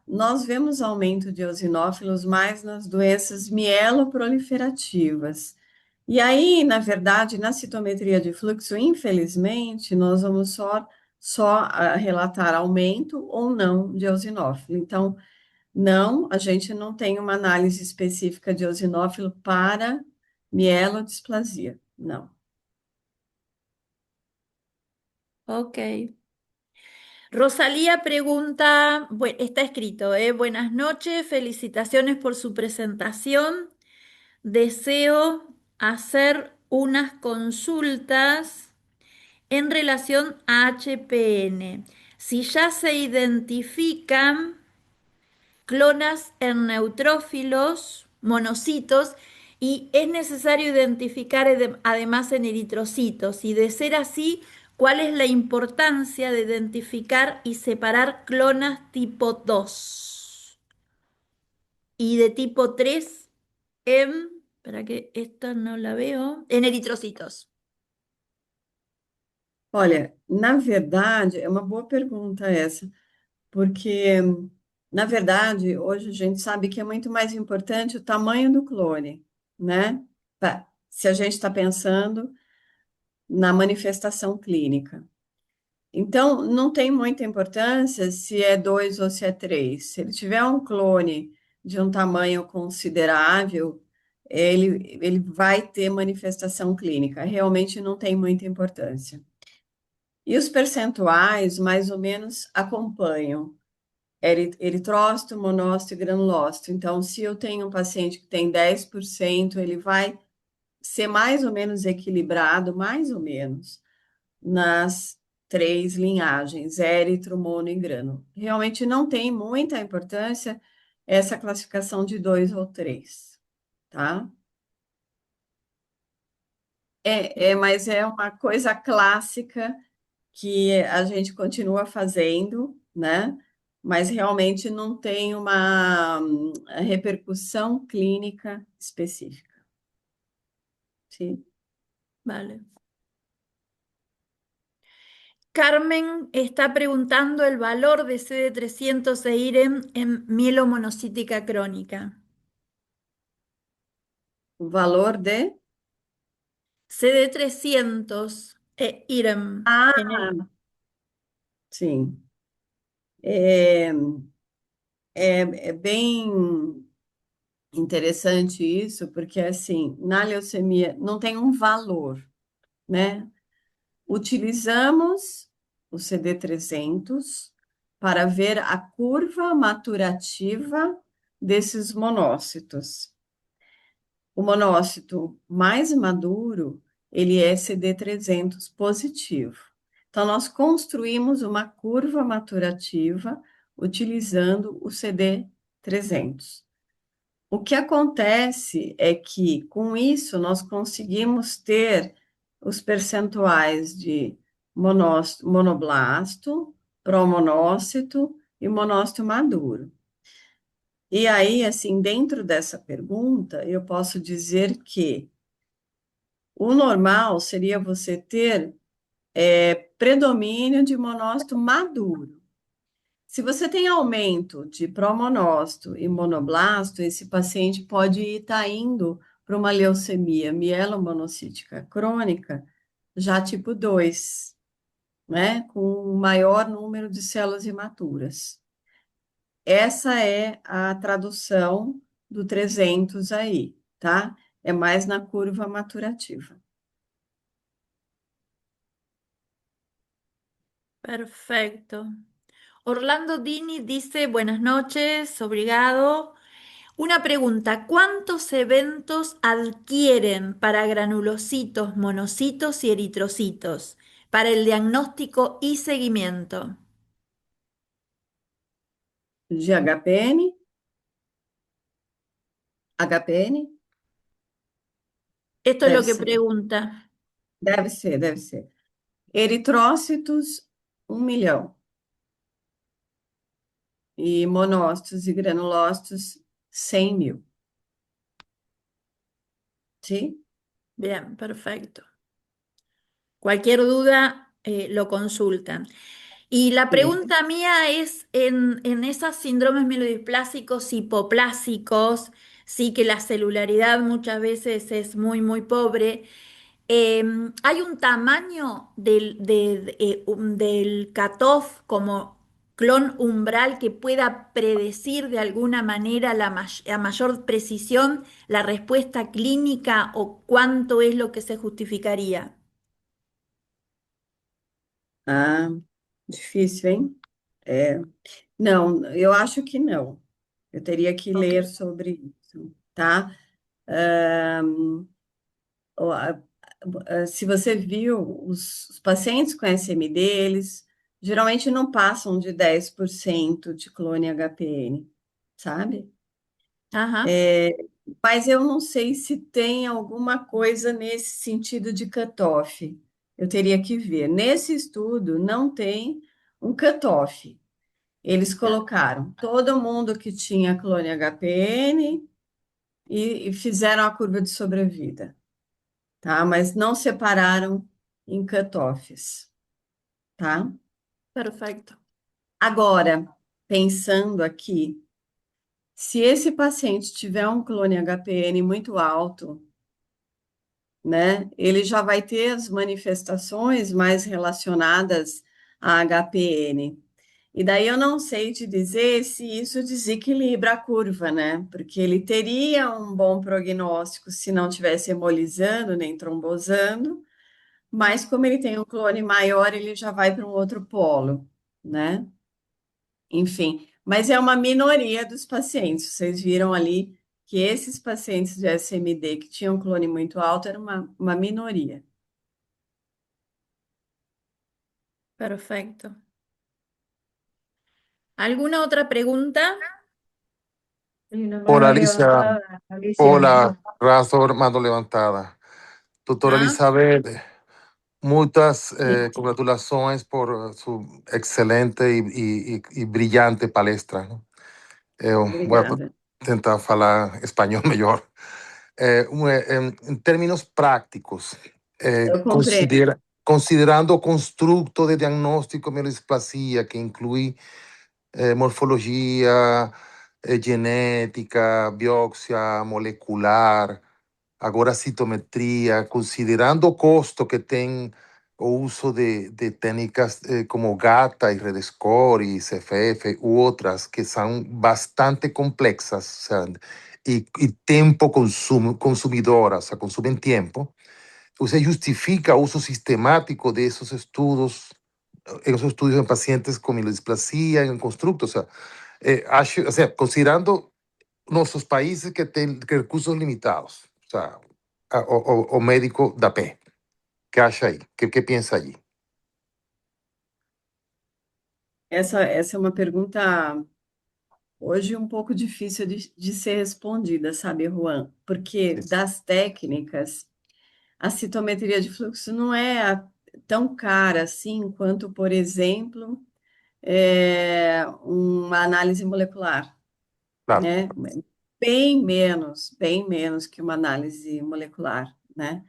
Nós vemos aumento de eosinófilos mais nas doenças mieloproliferativas. E aí, na verdade, na citometria de fluxo, infelizmente, nós vamos só relatar aumento ou não de eosinófilo. Então, não, a gente não tem uma análise específica de eosinófilo para mielodisplasia, não. Ok. Rosalía pregunta, está escrito, Buenas noches, felicitaciones por su presentación. Deseo hacer unas consultas en relación a HPN. Si ya se identifican clonas en neutrófilos, monocitos, y es necesario identificar además en eritrocitos. Y de ser así, ¿cuál es la importancia de identificar y separar clonas tipo 2 y de tipo 3 para que esta no la veo, en eritrocitos? Olha, na verdade, é uma boa pergunta essa, porque, na verdade, hoje a gente sabe que é muito mais importante o tamanho do clone, né? Se a gente está pensando na manifestação clínica. Então, não tem muita importância se é 2 ou se é 3. Se ele tiver um clone de um tamanho considerável, ele vai ter manifestação clínica. Realmente não tem muita importância. E os percentuais, mais ou menos, acompanham eritrócito, monócito e granulócito. Então, se eu tenho um paciente que tem 10%, ele vai ser mais ou menos equilibrado, mais ou menos, nas três linhagens, éritro, mono e grano. Realmente não tem muita importância essa classificação de 2 ou 3, tá? Mas é uma coisa clássica que a gente continua fazendo, né? Mas realmente não tem uma repercussão clínica específica. Sim. Vale. Carmen está preguntando el valor de CD300 e IREM en mielomonocítica crónica. O valor de... CD300 e IREM Ah, en el... sim. É, é bem interessante isso, porque assim, na leucemia não tem um valor, né? Utilizamos o CD300 para ver a curva maturativa desses monócitos. O monócito mais maduro, ele é CD300 positivo. Então, nós construímos uma curva maturativa utilizando o CD300. O que acontece é que, com isso, nós conseguimos ter os percentuais de monoblasto, promonócito e monócito maduro. E aí, assim, dentro dessa pergunta, eu posso dizer que o normal seria você ter predomínio de monócito maduro. Se você tem aumento de promonócito e monoblasto, esse paciente pode estar indo para uma leucemia mielomonocítica crônica, já tipo 2, né? Com um maior número de células imaturas. Essa é a tradução do 300 aí, tá? É mais na curva maturativa. Perfecto. Orlando Dini dice, buenas noches, obrigado. Una pregunta, ¿cuántos eventos adquieren para granulocitos, monocitos y eritrocitos para el diagnóstico y seguimiento? De HPN? HPN? Esto es Deve lo que ser, pregunta. deve ser, deve ser. Eritrócitos, 1 milhão. E monócitos e granulócitos, 100 mil. Sim? Bien, perfecto. Cualquier duda, lo consultan. Y la Sim. pregunta mía es en esos síndromes mielodisplásicos hipoplásicos, sí que la celularidad muchas veces es muy, muy pobre. ¿Hay un tamaño del cutoff como clon umbral que pueda predecir de alguna manera a mayor precisión la respuesta clínica o cuánto es lo que se justificaría? Ah, difícil, hein? É, não, eu acho que não. Eu teria que Ok. ler sobre isso, tá? Ahn, o- a- Se você viu, os pacientes com SMD, eles geralmente não passam de 10% de clone HPN, sabe? Ajá, Mas eu não sei se tem alguma coisa nesse sentido de cutoff. Eu teria que ver. Nesse estudo, não tem um cutoff. Eles claro, colocaram todo mundo que tinha clone HPN e fizeram a curva de sobrevida, tá? Mas não separaram em cutoffs, tá? perfecto. Agora, pensando aqui, se esse paciente tiver um clone HPN muito alto, né? Ele já vai ter as manifestações mais relacionadas a HPN. E daí eu não sei te dizer se isso desequilibra a curva, né? Porque ele teria um bom prognóstico se não tivesse hemolizando nem trombosando, mas como ele tem um clone maior, ele já vai para um outro polo, né? Enfim, mas é uma minoria dos pacientes. Vocês viram ali que esses pacientes de SMD que tinham clone muito alto era uma minoria. Perfecto. ¿Alguna otra pregunta? Hay una Hola, mano Alicia. levantada, Alicia. Hola, Razor, mano levantada. Doutora Ah, Elizabeth, muitas Sim, congratulações por sua excelente e brilhante palestra. Eu vou obrigada. tentar falar espanhol melhor. Em termos práticos, Eu compreendo. considerando o construto de diagnóstico de mielodisplasia, que inclui morfologia, genética, biópsia molecular, agora citometria, considerando o custo que tem o uso de técnicas como GATA e REDScore e CFF ou outras que são bastante complexas, sabe? E tempo consumidoras, o sea, consumem tempo. Você justifica o uso sistemático desses estudos, esos estudios en pacientes con mielodisplasia, en constructos, o sea, o sea, considerando nuestros países que tienen recursos limitados, o sea, o médico da pé, ¿qué acha ahí? ¿Qué piensa allí? Essa é uma pergunta hoje um pouco difícil de ser respondida, sabe, Juan? Porque Sí. das técnicas, a citometria de fluxo não é tão cara assim quanto, por exemplo, uma análise molecular, Claro. né? Bem menos que uma análise molecular, né?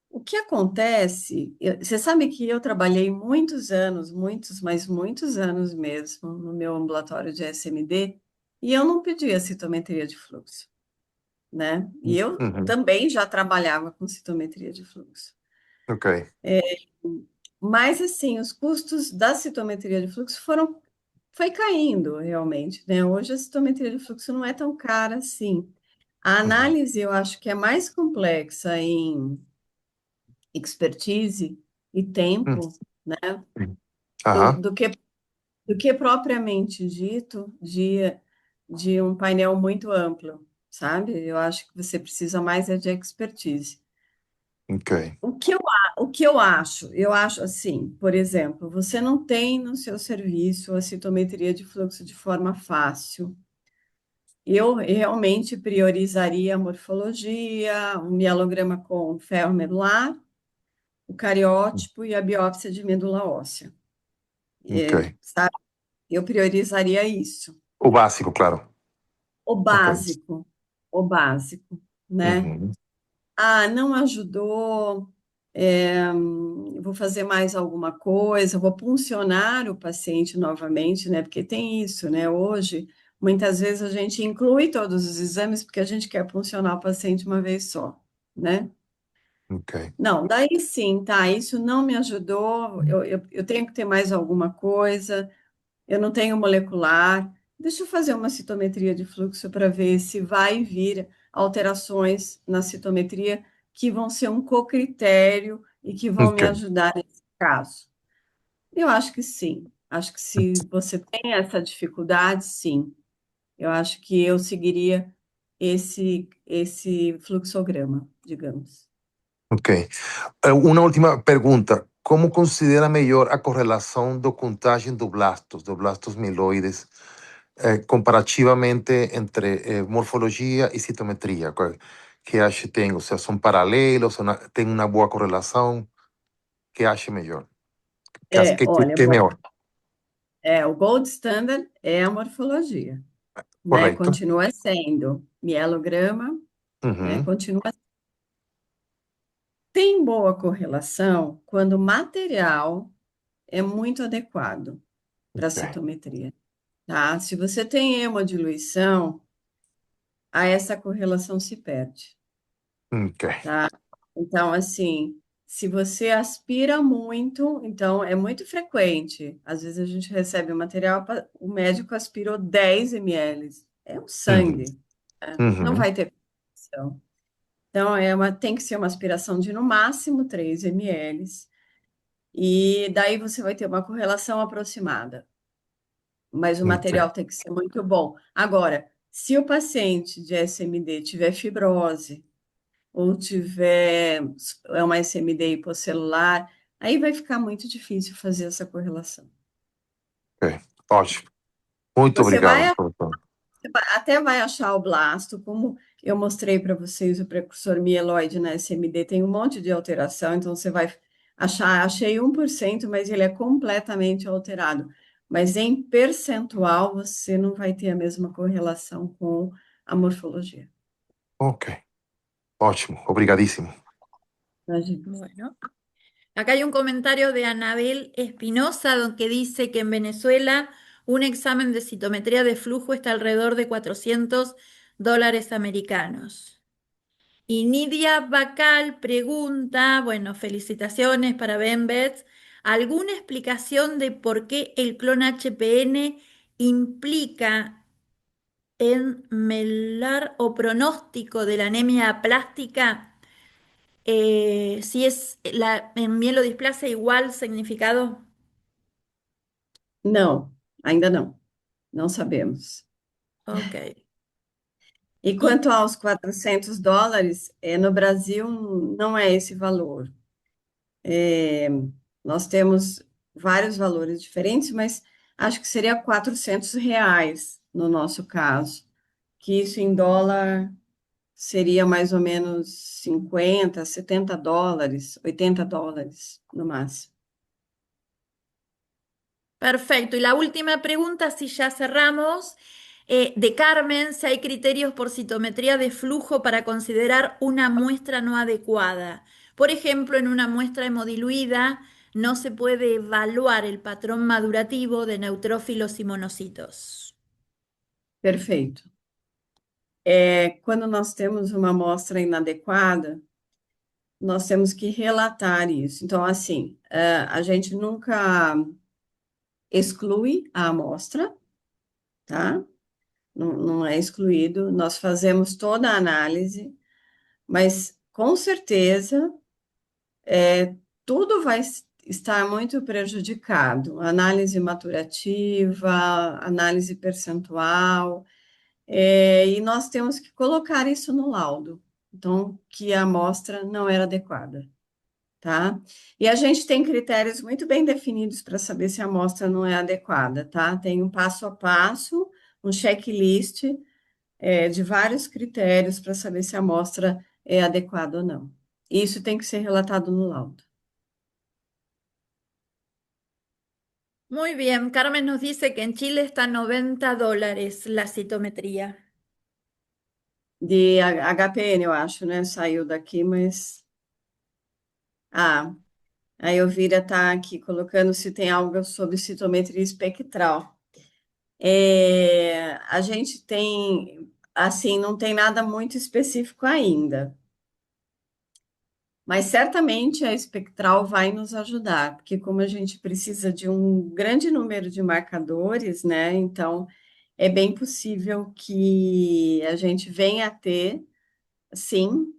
O que acontece, você sabe que eu trabalhei muitos anos, muitos, mas muitos anos mesmo, no meu ambulatório de SMD, e eu não pedia citometria de fluxo, né? E eu Ujú. também já trabalhava com citometria de fluxo. Ok. Mas, assim, os custos da citometria de fluxo foi caindo, realmente, né? Hoje a citometria de fluxo não é tão cara assim. A Ujú. análise, eu acho que é mais complexa em expertise e Mm. tempo, né? do, Ajá. do que, do que propriamente dito de um painel muito amplo, sabe? Eu acho que você precisa mais é de expertise. Ok. O que eu acho? Eu acho assim, por exemplo, você não tem no seu serviço a citometria de fluxo de forma fácil. eu realmente priorizaria a morfologia, um mielograma com ferro medular, o cariótipo e a biópsia de medula óssea. Ok. Sabe? Eu priorizaria isso. O básico, claro. O Ok. básico, né? Uhum. Ah, não ajudou, vou fazer mais alguma coisa, vou puncionar o paciente novamente, né? Porque tem isso, né? Hoje, muitas vezes a gente inclui todos os exames porque a gente quer puncionar o paciente uma vez só, né? Ok. Não, daí sim, tá, isso não me ajudou, eu tenho que ter mais alguma coisa, eu não tenho molecular. Deixa eu fazer uma citometria de fluxo para ver se vai vir alterações na citometria que vão ser um cocritério e que vão me Ok. ajudar nesse caso. Eu acho que sim. Acho que se você tem essa dificuldade, sim. Eu acho que eu seguiria esse fluxograma, digamos. Ok. Uma última pergunta. Como considera melhor a correlação da contagem do blastos mieloides, comparativamente entre morfologia e citometria? Que acha que tem? Ou seja, são paralelos, tem uma boa correlação? Que acha melhor? Olha, Que é melhor? o gold standard é a morfologia, né? Correto. Continua sendo mielograma, né? Uhum. Continua. Tem boa correlação quando o material é muito adequado para a Ok. citometria, tá? Se você tem hemodiluição, aí essa correlação se perde, Ok. tá? Então, assim, se você aspira muito, então é muito frequente. Às vezes a gente recebe o material, o médico aspirou 10 ml. É um Uhum. sangue, né? Não Uhum. vai ter correlação. Então, tem que ser uma aspiração de no máximo 3 ml. E daí você vai ter uma correlação aproximada. Mas o Ok. material tem que ser muito bom. Agora, se o paciente de SMD tiver fibrose, ou tiver uma SMD hipocelular, aí vai ficar muito difícil fazer essa correlação. Ok. Ótimo. Muito Você obrigado, vai professor. até vai achar o blasto, como eu mostrei para vocês, o precursor mieloide na SMD tem um monte de alteração, então você vai achar, achei 1%, mas ele é completamente alterado. Mas em percentual, você não vai ter a mesma correlação com a morfologia. Ok. Ótimo. Obrigadíssimo. Imagina. Bueno, acá hay un comentario de Anabel Espinosa que dice que en Venezuela un examen de citometría de flujo está alrededor de $400 americanos. Y Nidia Bacal pregunta, bueno, felicitaciones para Benbets, ¿alguna explicación de por qué el clon HPN implica enmelar o pronóstico de la anemia aplástica? Si es la en mielodisplasia igual significado. Não, ainda não. Não sabemos. Ok. E Y quanto aos $400, no Brasil não é esse valor. Nós temos vários valores diferentes, mas acho que seria R$ 400 no nosso caso, que isso em dólar seria mais ou menos 50, $70, $80 no máximo. perfecto. Y la última pregunta, si ya cerramos, de Carmen, si hay criterios por citometría de flujo para considerar una muestra no adecuada. Por ejemplo, en una muestra hemodiluida no se puede evaluar el patrón madurativo de neutrófilos y monocitos. Perfeito. Quando nós temos uma amostra inadequada, nós temos que relatar isso. Então, assim, a gente nunca exclui a amostra, tá? Não é excluído. Nós fazemos toda a análise, mas com certeza tudo vai estar muito prejudicado. Análise maturativa, análise percentual, e nós temos que colocar isso no laudo. Então, que a amostra não era adequada. Tá? E a gente tem critérios muito bem definidos para saber se a amostra não é adequada, tá? Tem um passo a passo, um checklist de vários critérios para saber se a amostra é adequada ou não. Isso tem que ser relatado no laudo. Muy bien, Carmen nos dice que en Chile está a $90 la citometría. De HPN, eu acho, né? Saiu daqui, mas. Ah, a Elvira está aqui colocando se tem algo sobre citometria espectral. A gente tem, assim, não tem nada muito específico ainda. Mas certamente a espectral vai nos ajudar, porque como a gente precisa de um grande número de marcadores, né? Então é bem possível que a gente venha a ter, sim,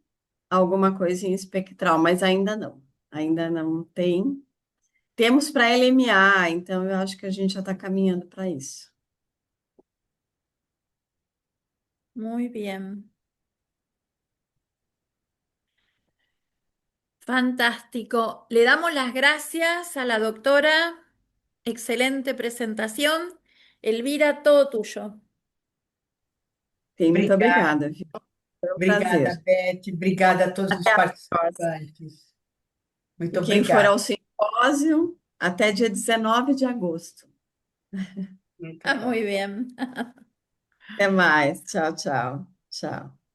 alguma coisa em espectral, mas ainda não tem. Temos para LMA, então eu acho que a gente já está caminhando para isso. Muy bien. Fantástico. Le damos las gracias a la doctora. Excelente presentación. Elvira, todo tuyo. Bem, muito Obrigada, obrigada, viu? Foi um obrigada, prazer. Beth. Obrigada a todos os Até a próxima. participantes. Muito E quem for obrigada. ao simpósio, até dia 19 de agosto. Muito Ah, bom. muy bien. Até mais. Tchau, tchau. Tchau.